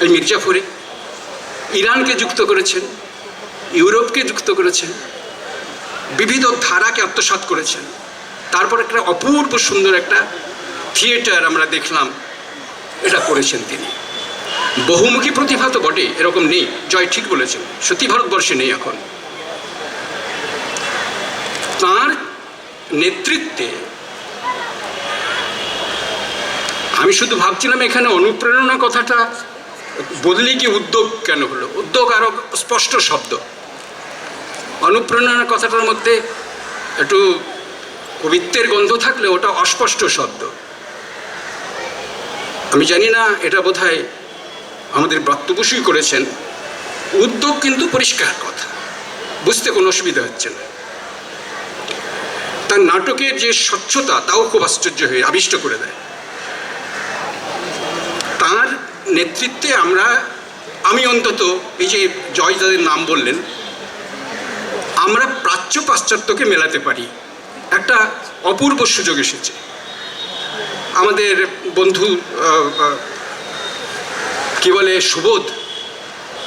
এই মির্জাফরে, ইরানকে যুক্ত করেছেন, ইউরোপকে যুক্ত করেছেন, বিবিধ ধারাকে আত্মসাৎ করেছেন। তারপর একটা অপূর্ব সুন্দর একটা থিয়েটার আমরা দেখলাম, এটা করেছেন তিনি। বহুমুখী প্রতিভা তো বটে, এরকম নেই, জয় ঠিক বলেছেন, সত্যি ভারতবর্ষে নেই এখন। তার নেতৃত্বে আমি শুধু ভাবছিলাম, এখানে অনুপ্রেরণা কথাটা বদলে কি উদ্যোগ কেন হলো? উদ্যোগ আরো স্পষ্ট শব্দ, অনুপ্রেরণার কথাটার মধ্যে একটু কবিত্বের গন্ধ থাকলে ওটা অস্পষ্ট শব্দ। আমি জানি না, এটা বোধহয় আমাদের ব্রাত্য বসুই করেছেন। উদ্যোগ কিন্তু পরিষ্কার কথা, বুঝতে কোনো অসুবিধা হচ্ছে না। তার নাটকের যে স্বচ্ছতা, তাও খুব আশ্চর্য হয়ে আবিষ্ট করে দেয়। তার নেতৃত্বে আমি অন্তত, এই যে জয় যাদের নাম বললেন, আমরা প্রাচ্য পাশ্চাত্যকে মেলাতে পারি, একটা অপূর্ব সুযোগ এসেছে। আমাদের বন্ধু কি বলে, সুবোধ,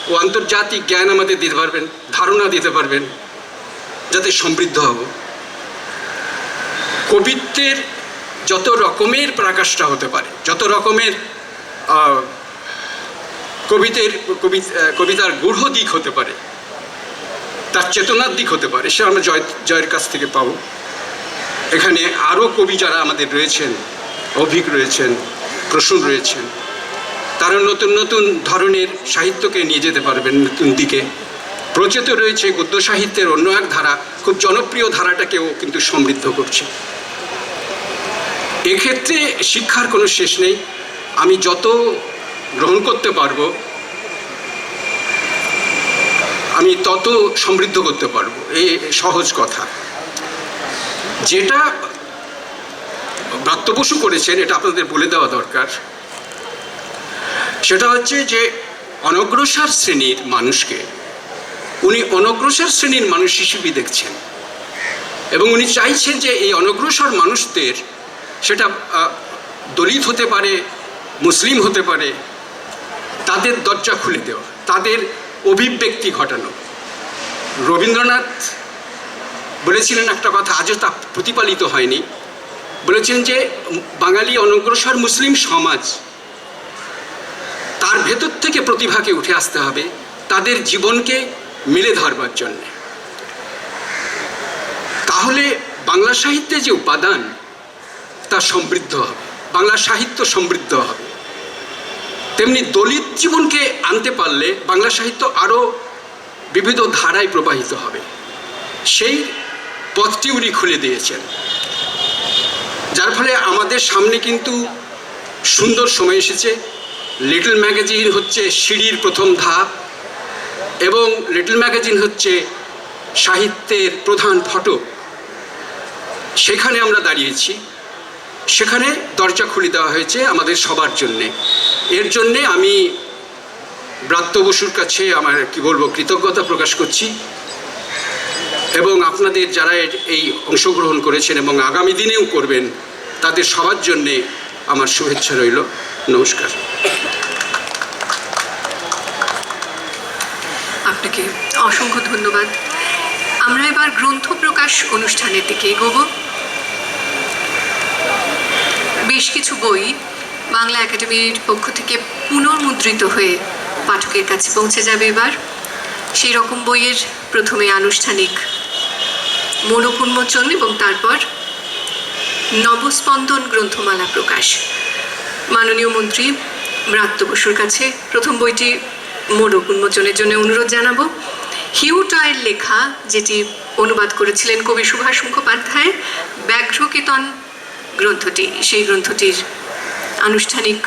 ও আন্তর্জাতিক জ্ঞান আমাদের দিতে পারবেন, ধারণা দিতে পারবেন, যাতে সমৃদ্ধ হব। কবিত্বের যত রকমের প্রাকাশটা হতে পারে, যত রকমের কবিতার গূঢ় দিক হতে পারে, তার চেতনার দিক হতে পারে, সে আমরা জয়ের কাছ থেকে পাবো। এখানে আরও কবি যারা আমাদের রয়েছেন, অভিক রয়েছেন, প্রসূন রয়েছেন, তারা নতুন নতুন ধরনের সাহিত্যকে নিয়ে যেতে পারবেন নতুন দিকে। প্রচলিত রয়েছে গদ্য সাহিত্যের অন্য এক ধারা, খুব জনপ্রিয় ধারাটাকেও কিন্তু সমৃদ্ধ করছে। এক্ষেত্রে শিক্ষার কোনো শেষ নেই। আমি যত গ্রহণ করতে পারবো আমি তত সমৃদ্ধ করতে পারবো, এই সহজ কথা। যেটা ব্রাত্য বসু করেছেন এটা আপনাদের বলে দেওয়া দরকার। সেটা হচ্ছে যে অনগ্রসর শ্রেণীর মানুষকে উনি অনগ্রসর শ্রেণীর মানুষ হিসেবে দেখছেন এবং উনি চাইছেন যে এই অনগ্রসর মানুষদের, সেটা দলিত হতে পারে, মুসলিম হতে পারে, তাদের দরজা খুলে দেওয়া, তাদের অভিব্যক্তি ঘটানো। রবীন্দ্রনাথ বলেছিলেন একটা কথা, আজও তা প্রতিপালিত হয়নি। বলেছেন যে বাঙালি অনগ্রসর মুসলিম সমাজ, তার ভেতর থেকে প্রতিভাকে উঠে আসতে হবে তাদের জীবনকে মেলে ধরবার জন্যে। তাহলে বাংলা সাহিত্যে যে উপাদান তা সমৃদ্ধ হবে, বাংলা সাহিত্য সমৃদ্ধ হবে। তেমনি দলিত জীবনকে আনতে পারলে বাংলা সাহিত্য আরও বিবিধ ধারায় প্রবাহিত হবে। সেই পথটি উনি খুলে দিয়েছেন, যার ফলে আমাদের সামনে কিন্তু সুন্দর সময় এসেছে। লিটল ম্যাগাজিন হচ্ছে সিঁড়ির প্রথম ধাপ এবং লিটল ম্যাগাজিন হচ্ছে সাহিত্যের প্রধান ফটক। সেখানে আমরা দাঁড়িয়েছি, সেখানে দরজা খুলে দেওয়া হয়েছে আমাদের সবার জন্যে। এর জন্যে আমি ব্রাত্য বসুর কাছে আমার কৃতজ্ঞতা প্রকাশ করছি এবং আপনাদের যারা এই অংশগ্রহণ করেছেন এবং আগামী দিনেও করবেন তাদের সবার জন্যে আমার শুভেচ্ছা রইল। নমস্কার। আপনাকে অসংখ্য ধন্যবাদ। আমরা এবার গ্রন্থ প্রকাশ অনুষ্ঠানের দিকে এগোব। বেশ কিছু বই বাংলা একাডেমির পক্ষ থেকে পুনর্মুদ্রিত হয়ে পাঠকের কাছে পৌঁছে যাবে এবার। সেই রকম বইয়ের প্রথমে আনুষ্ঠানিক মোড়ক উন্মোচন এবং তারপর নবস্পন্দন গ্রন্থমালা প্রকাশ। মাননীয় মন্ত্রী ব্রাত্য বসুর কাছে প্রথম বইটি মোড়ক উন্মোচনের জন্য অনুরোধ জানাবো। হিউ টয়ের লেখা, যেটি অনুবাদ করেছিলেন কবি সুভাষ মুখোপাধ্যায়, ব্যাঘ্রকেতন গ্রন্থটি, সেই গ্রন্থটির আনুষ্ঠানিক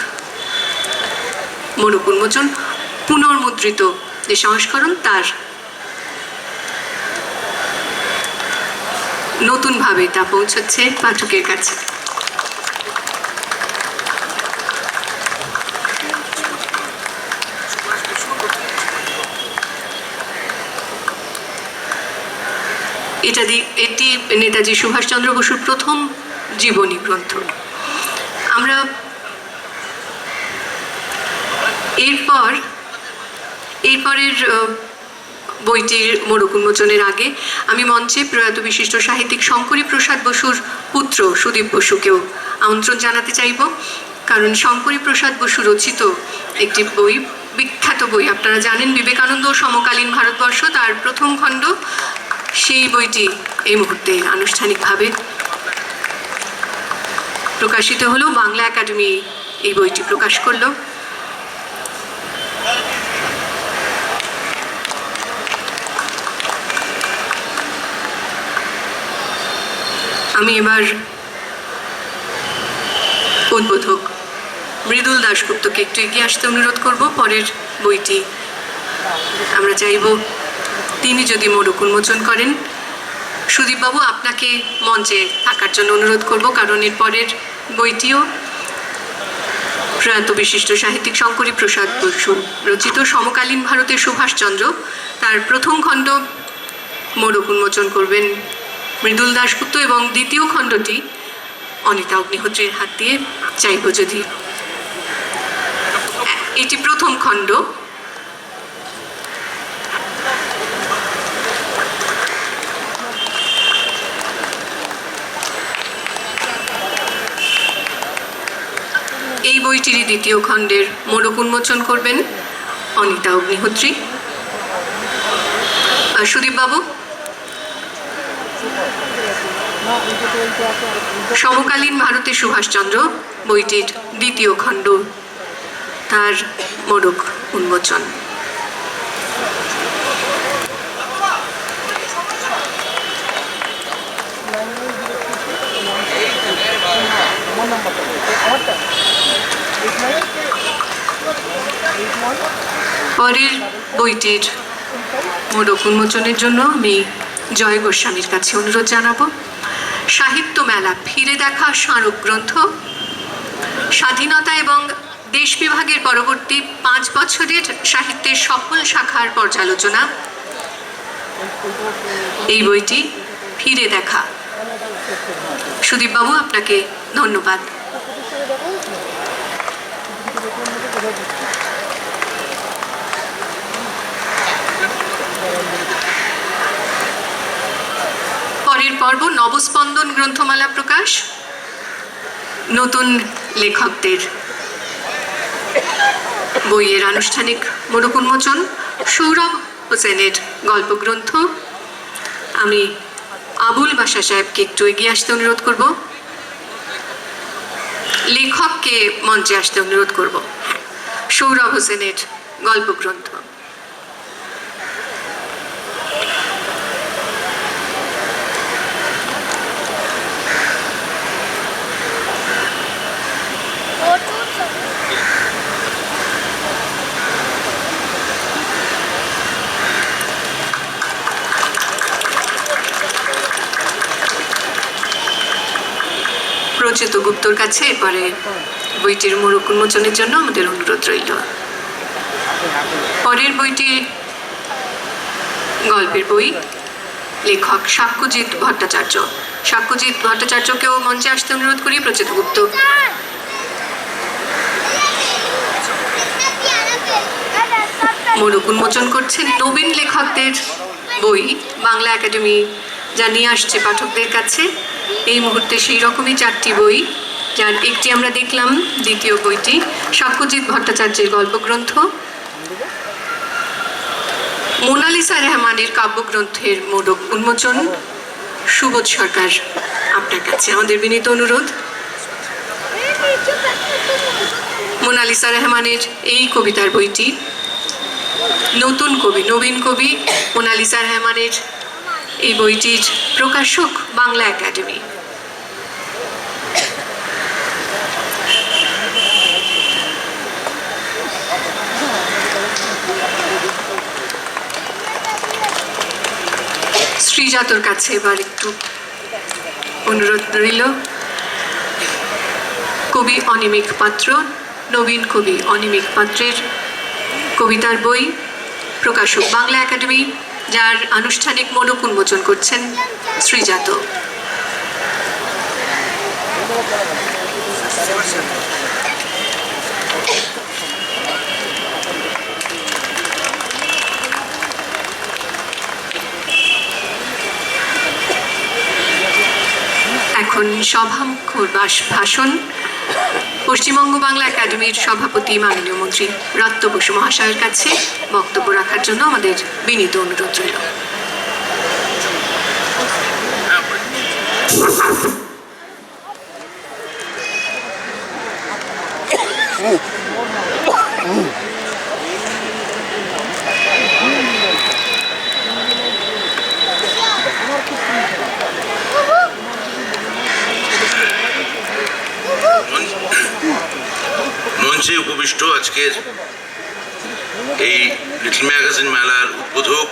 মোড়ক উন্মোচন, পুনর্মুদ্রিত যে সংস্করণ তার নতুনভাবে তা পৌঁছচ্ছে পাঠকের কাছে। এটি নেতাজি সুভাষচন্দ্র বসুর প্রথম জীবনী গ্রন্থ। আমরা এরপরের বইটির মোড়ক উন্মোচনের আগে আমি মঞ্চে প্রয়াত বিশিষ্ট সাহিত্যিক শঙ্করী প্রসাদ বসুর পুত্র সুদীপ বসুকেও আমন্ত্রণ জানাতে চাইব, কারণ শঙ্করী প্রসাদ বসু রচিত একটি বই, বিখ্যাত বই, আপনারা জানেন, বিবেকানন্দ সমকালীন ভারতবর্ষ, তার প্রথম খণ্ড, সেই বইটি এই মুহূর্তে আনুষ্ঠানিকভাবে প্রকাশিত হলো। বাংলা একাডেমি এই বইটি প্রকাশ করলো। আমি এবার উদ্বোধক মৃদুল দাশগুপ্তকে একটু এগিয়ে আসতে অনুরোধ করব। পরের বইটি আমরা চাইব তিনি যদি মোড়ক উন্মোচন করেন। সুদীপবাবু, আপনাকে মঞ্চে থাকার জন্য অনুরোধ করব, কারণ এর পরের বইটিও প্রয়াত বিশিষ্ট সাহিত্যিক শঙ্করী প্রসাদ বসু রচিত সমকালীন ভারতের সুভাষচন্দ্র, তার প্রথম খণ্ড মোড়ক উন্মোচন করবেন মৃদুল দাশগুপ্ত এবং দ্বিতীয় খণ্ডটি অনিতা অগ্নিহোত্রীর হাত দিয়ে চাইব যদি। এটি প্রথম খণ্ড। এই বইটিরই দ্বিতীয় খণ্ডের মোড়ক উন্মোচন করবেন অনিতা অগ্নিহোত্রী। সুদীপবাবু, সমকালীন ভারতে সুভাষচন্দ্র বইটির দ্বিতীয় খণ্ড, তার মোড়ক উন্মোচন। পরের বইটির মোড়ক উন্মোচনের জন্য আমি জয় গোস্বামীর কাছে অনুরোধ জানাবো। সাহিত্য মেলা ফিরে দেখা স্মারক গ্রন্থ, স্বাধীনতা এবং দেশ বিভাগের পরবর্তী 5 বছরের সাহিত্যের সকল শাখার পর্যালোচনা। এই বইটি ফিরে দেখা। সুদীপ বাবু, আপনাকে ধন্যবাদ। পরের পর্ব নবস্পন্দন গ্রন্থমালা প্রকাশ, নতুন লেখকদের বইয়ের আনুষ্ঠানিক মোড়ক উন্মোচন, সৌরভ হোসেনের গল্পগ্রন্থ। আমি আবুল বাশা সাহেবকে একটু এগিয়ে আসতে অনুরোধ করব, লেখককে মঞ্চে আসতে অনুরোধ করব। সৌরভ হোসেনের গল্পগ্রন্থ। প্রচিত গুপ্তর কাছে এবারে বইটির মোড়ক উন্মোচনের জন্য আমাদের অনুরোধ রইল। পরের বইটি গল্পের বই, লেখক সাক্ষ্যজিৎ ভট্টাচার্য। সাক্ষ্যজিৎ ভট্টাচার্যকেও মঞ্চে আসতে অনুরোধ করি। প্রচিত গুপ্ত মোড়ক উন্মোচন করছেন। নবীন লেখকদের বই বাংলা একাডেমি যা নিয়ে আসছে পাঠকদের কাছে এই মুহূর্তে সেই রকমই 4টি বই, যার একটি আমরা দেখলাম। দ্বিতীয় বইটি সাক্ষ্যজিৎ ভট্টাচার্যের গল্পগ্রন্থ, মোনালিসা রহমানের কাব্যগ্রন্থের মোড়ক উন্মোচন। সুবোধ সরকার, আপনার কাছে আমাদের বিনীত অনুরোধ। মোনালিসা রহমানের এই কবিতার বইটি নতুন কবি, নবীন কবি মোনালিসা রহমানের এই বইটির প্রকাশক বাংলা একাডেমি। শ্রীজাতর কাছে এবার একটু অনুরোধ রইল। কবি অনিমিক পাত্র, নবীন কবি অনিমিক পাত্রের কবিতার বই, প্রকাশক বাংলা একাডেমি, যার আনুষ্ঠানিক মোড়ক উন্মোচন করছেন শ্রীজাত। এখন সভামুখর ভাষণ পশ্চিমবঙ্গ বাংলা একাডেমির সভাপতি মাননীয় মন্ত্রী রত্ত বসু মহাশয়ের কাছে বক্তব্য রাখার জন্য আমাদের বিনীত অনুরোধ রইল। মঞ্চে উপবিষ্ট আজকের এই লিটল ম্যাগাজিন মেলার উদ্বোধক,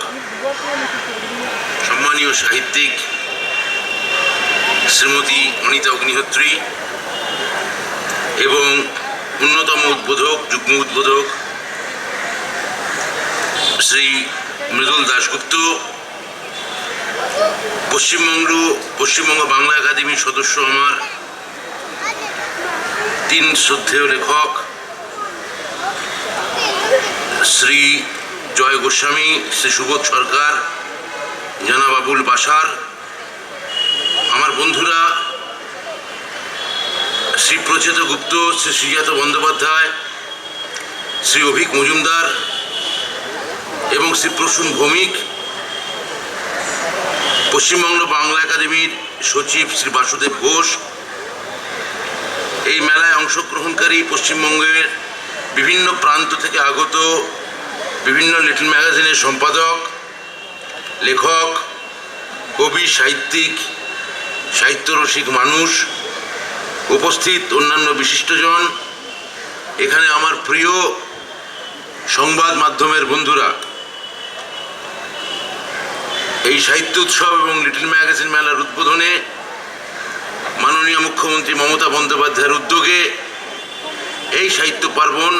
সম্মানীয় সাহিত্যিক শ্রীমতী অনিতা অগ্নিহোত্রী এবং অন্যতম উদ্বোধক, যুগ্ম উদ্বোধক শ্রী মৃদুল দাশগুপ্ত, পশ্চিমবঙ্গ বাংলা একাডেমির সদস্য আমার 3 শ্রদ্ধেয় লেখক শ্রী জয় গোস্বামী, শ্রী সুবোধ সরকার, জনাব আবুল বাশার, আমার বন্ধুরা শ্রী প্রচিত গুপ্ত, শ্রী শ্রীজাত বন্দ্যোপাধ্যায়, শ্রী অভিক মজুমদার এবং শ্রী প্রসূন ভৌমিক, পশ্চিমবঙ্গ বাংলা একাডেমির সচিব শ্রী বাসুদেব ঘোষ, এই মেলায় অংশগ্রহণকারী পশ্চিমবঙ্গের বিভিন্ন প্রান্ত থেকে আগত বিভিন্ন লিটল ম্যাগাজিনের সম্পাদক, লেখক, কবি, সাহিত্যিক, সাহিত্যরসিক মানুষ, উপস্থিত অন্যান্য বিশিষ্টজন, এখানে আমার প্রিয় সংবাদ মাধ্যমের বন্ধুরা, এই সাহিত্য উৎসব এবং লিটল ম্যাগাজিন মেলার উদ্বোধনে মাননীয় মুখ্যমন্ত্রী মমতা বন্দ্যোপাধ্যায়ের উদ্যোগে এই সাহিত্য পার্বণ,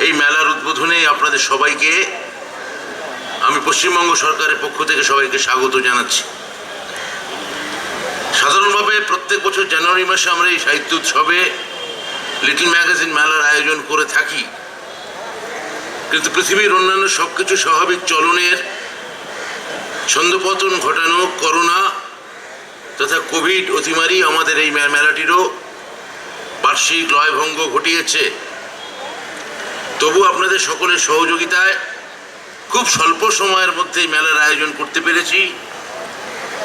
এই মেলার উদ্বোধনে আপনাদের সবাইকে আমি পশ্চিমবঙ্গ সরকারের পক্ষ থেকে সবাইকে স্বাগত জানাচ্ছি। সাধারণভাবে প্রত্যেক বছর জানুয়ারি মাসে আমরা এই সাহিত্য উৎসবে লিটল ম্যাগাজিন মেলার আয়োজন করে থাকি, কিন্তু পৃথিবীর অন্যান্য সবকিছু স্বাভাবিক চলনের ছন্দপতন ঘটানো করোনা তথা কোভিড অতিমারি আমাদের এই মেলাটিরও বার্ষিক লয়ভঙ্গ ঘটিয়েছে। তবু আপনাদের সকলের সহযোগিতায় খুব স্বল্প সময়ের মধ্যে এই মেলার আয়োজন করতে পেরেছি।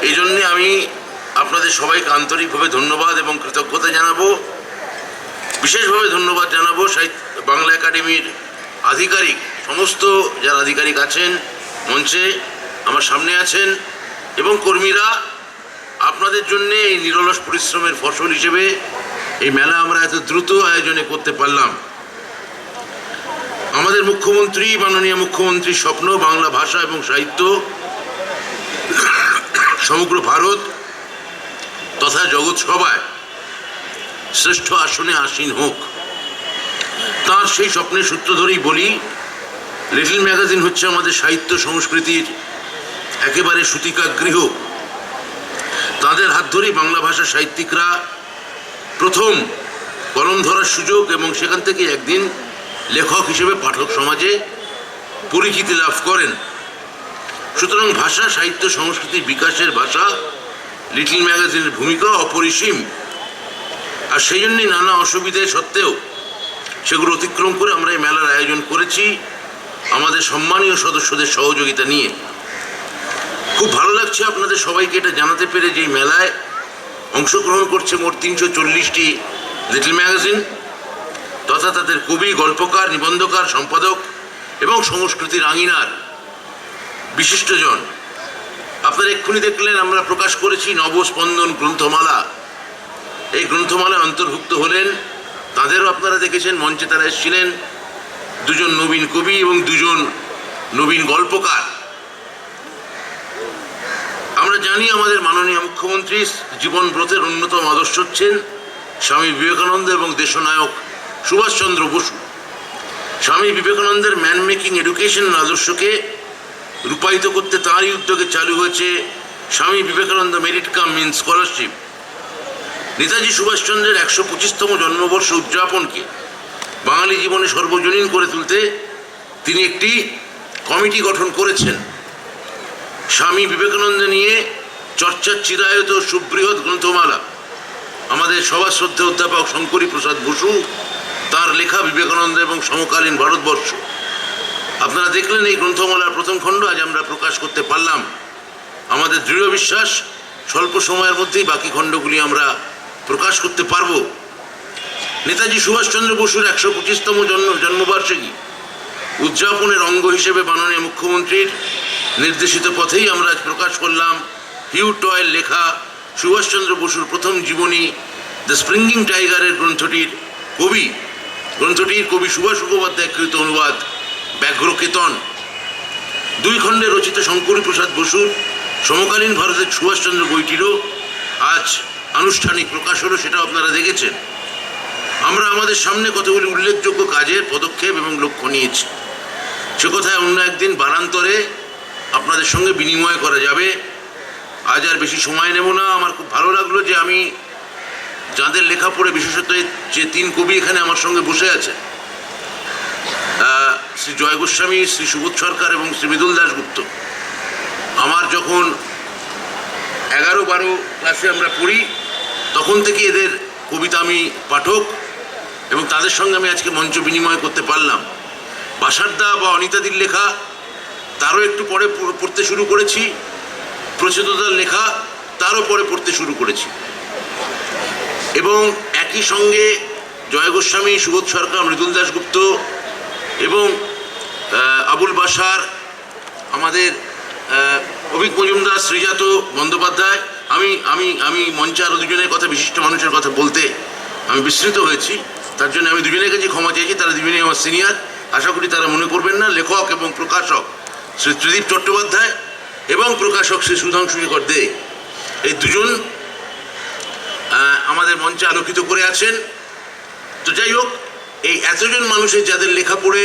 এই জন্যে আমি আপনাদের সবাইকে আন্তরিকভাবে ধন্যবাদ এবং কৃতজ্ঞতা জানাবো। বিশেষভাবে ধন্যবাদ জানাবো বাংলা একাডেমির আধিকারিক, সমস্ত যারা আধিকারিক আছেন মঞ্চে আমার সামনে আছেন, এবং কর্মীরা। আপনাদের জন্যে এই নিরলস পরিশ্রমের ফসল হিসেবে এই মেলা আমরা এত দ্রুত আয়োজনে করতে পারলাম। আমাদের মুখ্যমন্ত্রী, মাননীয় মুখ্যমন্ত্রীর স্বপ্ন বাংলা ভাষা এবং সাহিত্য সমগ্র ভারত তথা জগৎ সভায় শ্রেষ্ঠ আসনে আসীন হোক। তার সেই স্বপ্নের সূত্র ধরেই বলি, লিটল ম্যাগাজিন হচ্ছে আমাদের সাহিত্য সংস্কৃতির একেবারে সূতিকাগৃহ। তাদের হাত ধরেই বাংলা ভাষার সাহিত্যিকরা প্রথম কলম ধরার সুযোগ এবং সেখান থেকে একদিন লেখক হিসেবে পাঠক সমাজে পরিচিতি লাভ করেন। সুতরাং ভাষা, সাহিত্য, সংস্কৃতির বিকাশের ভাষা লিটল ম্যাগাজিনের ভূমিকা অপরিসীম। আর সেই জন্যই নানা অসুবিধে সত্ত্বেও সেগুলো অতিক্রম করে আমরা এই মেলার আয়োজন করেছি আমাদের সম্মানীয় সদস্যদের সহযোগিতা নিয়ে। খুব ভালো লাগছে আপনাদের সবাইকে এটা জানাতে পেরে যে এই মেলায় অংশগ্রহণ করছে মোট 340টি লিটল ম্যাগাজিন তথা তাদের কবি, গল্পকার, নিবন্ধকার, সম্পাদক এবং সংস্কৃতির আঙিনার বিশিষ্টজন। আপনারা এক্ষুনি দেখলেন আমরা প্রকাশ করেছি নবস্পন্দন গ্রন্থমালা। এই গ্রন্থমালায় অন্তর্ভুক্ত হলেন, তাদেরও আপনারা দেখেছেন মঞ্চে তারা এসেছিলেন, 2 জন নবীন কবি এবং 2 জন নবীন গল্পকার। আমরা জানি আমাদের মাননীয় মুখ্যমন্ত্রী জীবনব্রতের অন্যতম আদর্শ হচ্ছেন স্বামী বিবেকানন্দ এবং দেশনায়ক সুভাষচন্দ্র বসু। স্বামী বিবেকানন্দের ম্যান মেকিং এডুকেশন আদর্শকে রূপায়িত করতে তাঁরই উদ্যোগে চালু হয়েছে Swami Vivekananda merit cum means scholarship. Netaji সুভাষচন্দ্রের 125তম জন্মবর্ষ উদযাপনকে বাঙালি জীবনে সর্বজনীন করে তুলতে তিনি একটি কমিটি গঠন করেছেন। স্বামী বিবেকানন্দ নিয়ে চর্চার চিরায়ত সুবৃহৎ গ্রন্থমালা আমাদের সবার শ্রদ্ধেয় অধ্যাপক শঙ্করী প্রসাদ বসু, তার লেখা বিবেকানন্দ এবং সমকালীন ভারতবর্ষ। আপনারা দেখলেন এই গ্রন্থমালার প্রথম খণ্ড আজ আমরা প্রকাশ করতে পারলাম। আমাদের দৃঢ় বিশ্বাস স্বল্প সময়ের মধ্যেই বাকি খণ্ডগুলি আমরা প্রকাশ করতে পারব। নেতাজি সুভাষচন্দ্র বসুর 125তম জন্মবার্ষিকী উদযাপনের অঙ্গ হিসেবে মাননীয় মুখ্যমন্ত্রীর নির্দেশিত পথেই আমরা আজ প্রকাশ করলাম হিউ টয়ের লেখা সুভাষচন্দ্র বসুর প্রথম জীবনী দ্য স্প্রিঙ্গিং টাইগারের গ্রন্থটির কবি সুভাষ মুখোপাধ্যায় কৃত অনুবাদ ব্যাঘ্রকেতন। 2 খণ্ডে রচিত শঙ্করী প্রসাদ বসুর সমকালীন ভারতের সুভাষচন্দ্র বইটিরও আজ আনুষ্ঠানিক প্রকাশ হলো, সেটা আপনারা দেখেছেন। আমরা আমাদের সামনে কতগুলি উল্লেখযোগ্য কাজের পদক্ষেপ এবং লক্ষ্য নিয়েছি, সে কথায় অন্য একদিন বারান্তরে আপনাদের সঙ্গে বিনিময় করা যাবে। আজ আর বেশি সময় নেব না। আমার খুব ভালো লাগলো যে আমি যাদের লেখা পড়ে, বিশেষত যে 3 কবি এখানে আমার সঙ্গে বসে আছে, শ্রী জয় গোস্বামী, শ্রী সুবোধ সরকার এবং শ্রী মৃদুল দাশগুপ্ত, আমার যখন 11-12 ক্লাসে আমরা পড়ি তখন থেকে এদের কবিতা আমি পাঠক এবং তাদের সঙ্গে আমি আজকে মঞ্চ বিনিময় করতে পারলাম। বাসারদা বা অনিতাদির লেখা তারও একটু পরে পড়তে শুরু করেছি, প্রচেতদার লেখা তারও পরে পড়তে শুরু করেছি, এবং একই সঙ্গে জয় গোস্বামী, সুবোধ সরকার, মৃদুল দাশগুপ্ত এবং আবুল বাসার, আমাদের অভিক মজুমদার, শ্রীজাত বন্দ্যোপাধ্যায়, আমি মঞ্চে আরও 2 জনের কথা, বিশিষ্ট মানুষের কথা বলতে আমি বিস্মৃত হয়েছি। তার জন্য আমি 2 জনের কাছে ক্ষমা চেয়েছি। তারা 2 জনেই আমার সিনিয়র আশা করি তারা মনে করবেন না। লেখক এবং প্রকাশক শ্রী ত্রিদীপ চট্টোপাধ্যায় এবং প্রকাশক শ্রী সুধাংশু শেখর দে, এই দুজন আমাদের মঞ্চে আলোকিত করে আছেন। তো যাই হোক, এই এতজন মানুষের যাদের লেখা পড়ে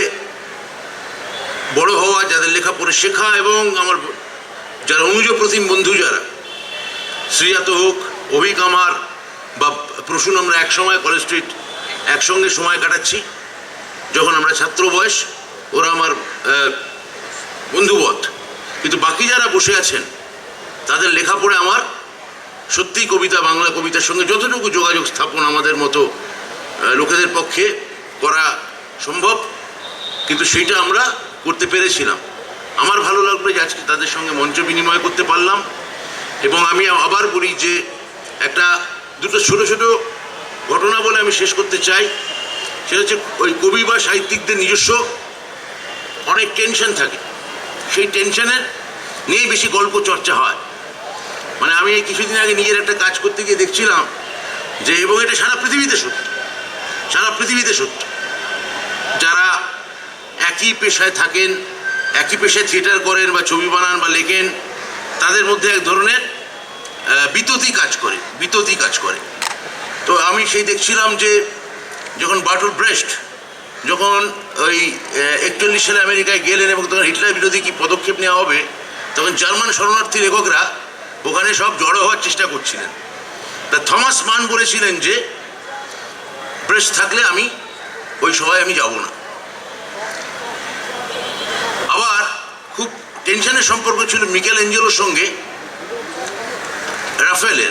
বড় হওয়া, যাদের লেখা পড়ে শেখা, এবং আমার যারা অনুজ প্রতিম বন্ধু, যারা শ্রীজাত হোক, অভিক আমার বা প্রসূন, আমরা একসময় কলেজ স্ট্রিট একসঙ্গে সময় কাটাচ্ছি যখন আমরা ছাত্র বয়স, ওরা আমার বন্ধুবৎ। কিন্তু বাকি যারা বসে আছেন তাদের লেখা পড়ে আমার সত্যিই কবিতা, বাংলা কবিতার সঙ্গে যতটুকু যোগাযোগ স্থাপন আমাদের মতো লোকেদের পক্ষে করা সম্ভব, কিন্তু সেইটা আমরা করতে পেরেছিলাম। আমার ভালো লাগলো যে আজকে তাদের সঙ্গে মঞ্চ বিনিময় করতে পারলাম। এবং আমি আবার বলি যে দুটো ছোট ছোট ঘটনা বলে আমি শেষ করতে চাই। সেটা হচ্ছে, ওই কবি বা সাহিত্যিকদের নিজস্ব অনেক টেনশন থাকে, সেই টেনশনের নিয়েই বেশি গল্প চর্চা হয়। মানে আমি কিছুদিন আগে নিজের একটা কাজ করতে গিয়ে দেখছিলাম যে, এবং এটা সারা পৃথিবীতে সত্য, যারা একই পেশায় থাকেন, একই পেশায় থিয়েটার করেন বা ছবি বানান বা লেখেন, তাদের মধ্যে এক ধরনের বিততি কাজ করে। তো আমি সেই দেখছিলাম যে যখন বার্টোল্ট ব্রেস্ট যখন ওই 41 সালে আমেরিকায় গেলেন এবং তখন হিটলার বিরোধী কী পদক্ষেপ নেওয়া হবে, তখন জার্মান শরণার্থী লেখকরা ওখানে সব জড়ো হওয়ার চেষ্টা করছিলেন। তা থমাস মান বলেছিলেন যে, ব্রেস্ট থাকলে আমি ওই সভায় আমি যাব না। আবার খুব টেনশনের সম্পর্ক ছিল মিকেল এঞ্জেলোর সঙ্গে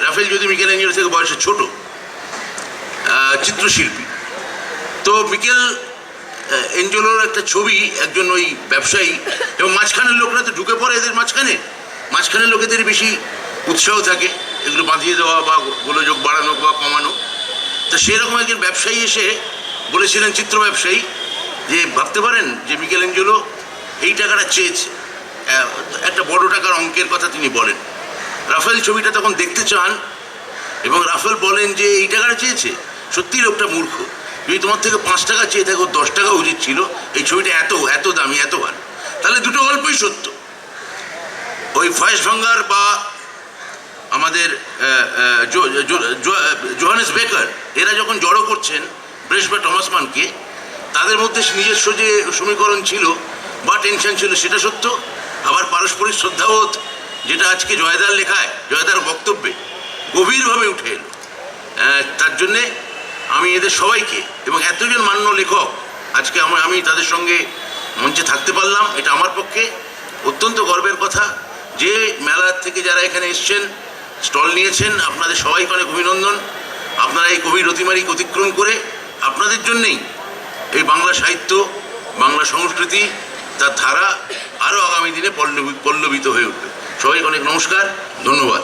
রাফেল যদি মিকেল এঞ্জেলো থেকে বয়সে ছোট চিত্রশিল্পী। তো মিকেল এঞ্জেলোর একটা ছবি একজন ওই ব্যবসায়ী, এবং মাঝখানের লোকরা তো ঢুকে পড়ে এদের মাঝখানের লোকেদের বেশি উৎসাহ থাকে এগুলো বাঁধিয়ে দেওয়া বা গোলযোগ বাড়ানো বা কমানো। তো সেরকম একজন ব্যবসায়ী এসে বলেছিলেন, চিত্র ব্যবসায়ী, যে ভাবতে পারেন যে মিকেল এঞ্জেলো এই টাকাটা চেয়েছে, একটা বড় টাকার অঙ্কের কথা তিনি বলেন। রাফেল ছবিটা তখন দেখতে চান এবং রাফেল বলেন যে এই টাকাটা চেয়েছে, সত্যি লোকটা মূর্খ, যদি তোমার থেকে 5 টাকা চেয়ে থাকো 10 টাকা উচিত ছিল, এই ছবিটা এত দামি, এত ভালো। তাহলে দুটো গল্পই সত্য। ওই ফয়েজ ভাঙ্গার বা আমাদের জোহানেস বেকার, এরা যখন জড়ো করছেন ব্রেস্ট বা টমাস মানকে, তাদের মধ্যে নিজস্ব যে সমীকরণ ছিল বা টেনশন ছিল সেটা সত্য। আবার পারস্পরিক শ্রদ্ধাবোধ, যেটা আজকে জয়দার লেখায়, জয়দার বক্তব্যে গভীরভাবে উঠে এলো। তার জন্যে আমি এদের সবাইকে, এবং এতজন মান্য লেখক আজকে আমি তাদের সঙ্গে মঞ্চে থাকতে পারলাম, এটা আমার পক্ষে অত্যন্ত গর্বের কথা। যে মেলার থেকে যারা এখানে এসছেন, স্টল নিয়েছেন, আপনাদের সবাইকে অনেক অভিনন্দন। আপনারা এই গভীর অতিমারিক অতিক্রম করে আপনাদের জন্যেই এই বাংলা সাহিত্য, বাংলা সংস্কৃতি, তার ধারা আরও আগামী দিনে পল্লবিত হয়ে উঠবে। সবাইকে অনেক নমস্কার, ধন্যবাদ।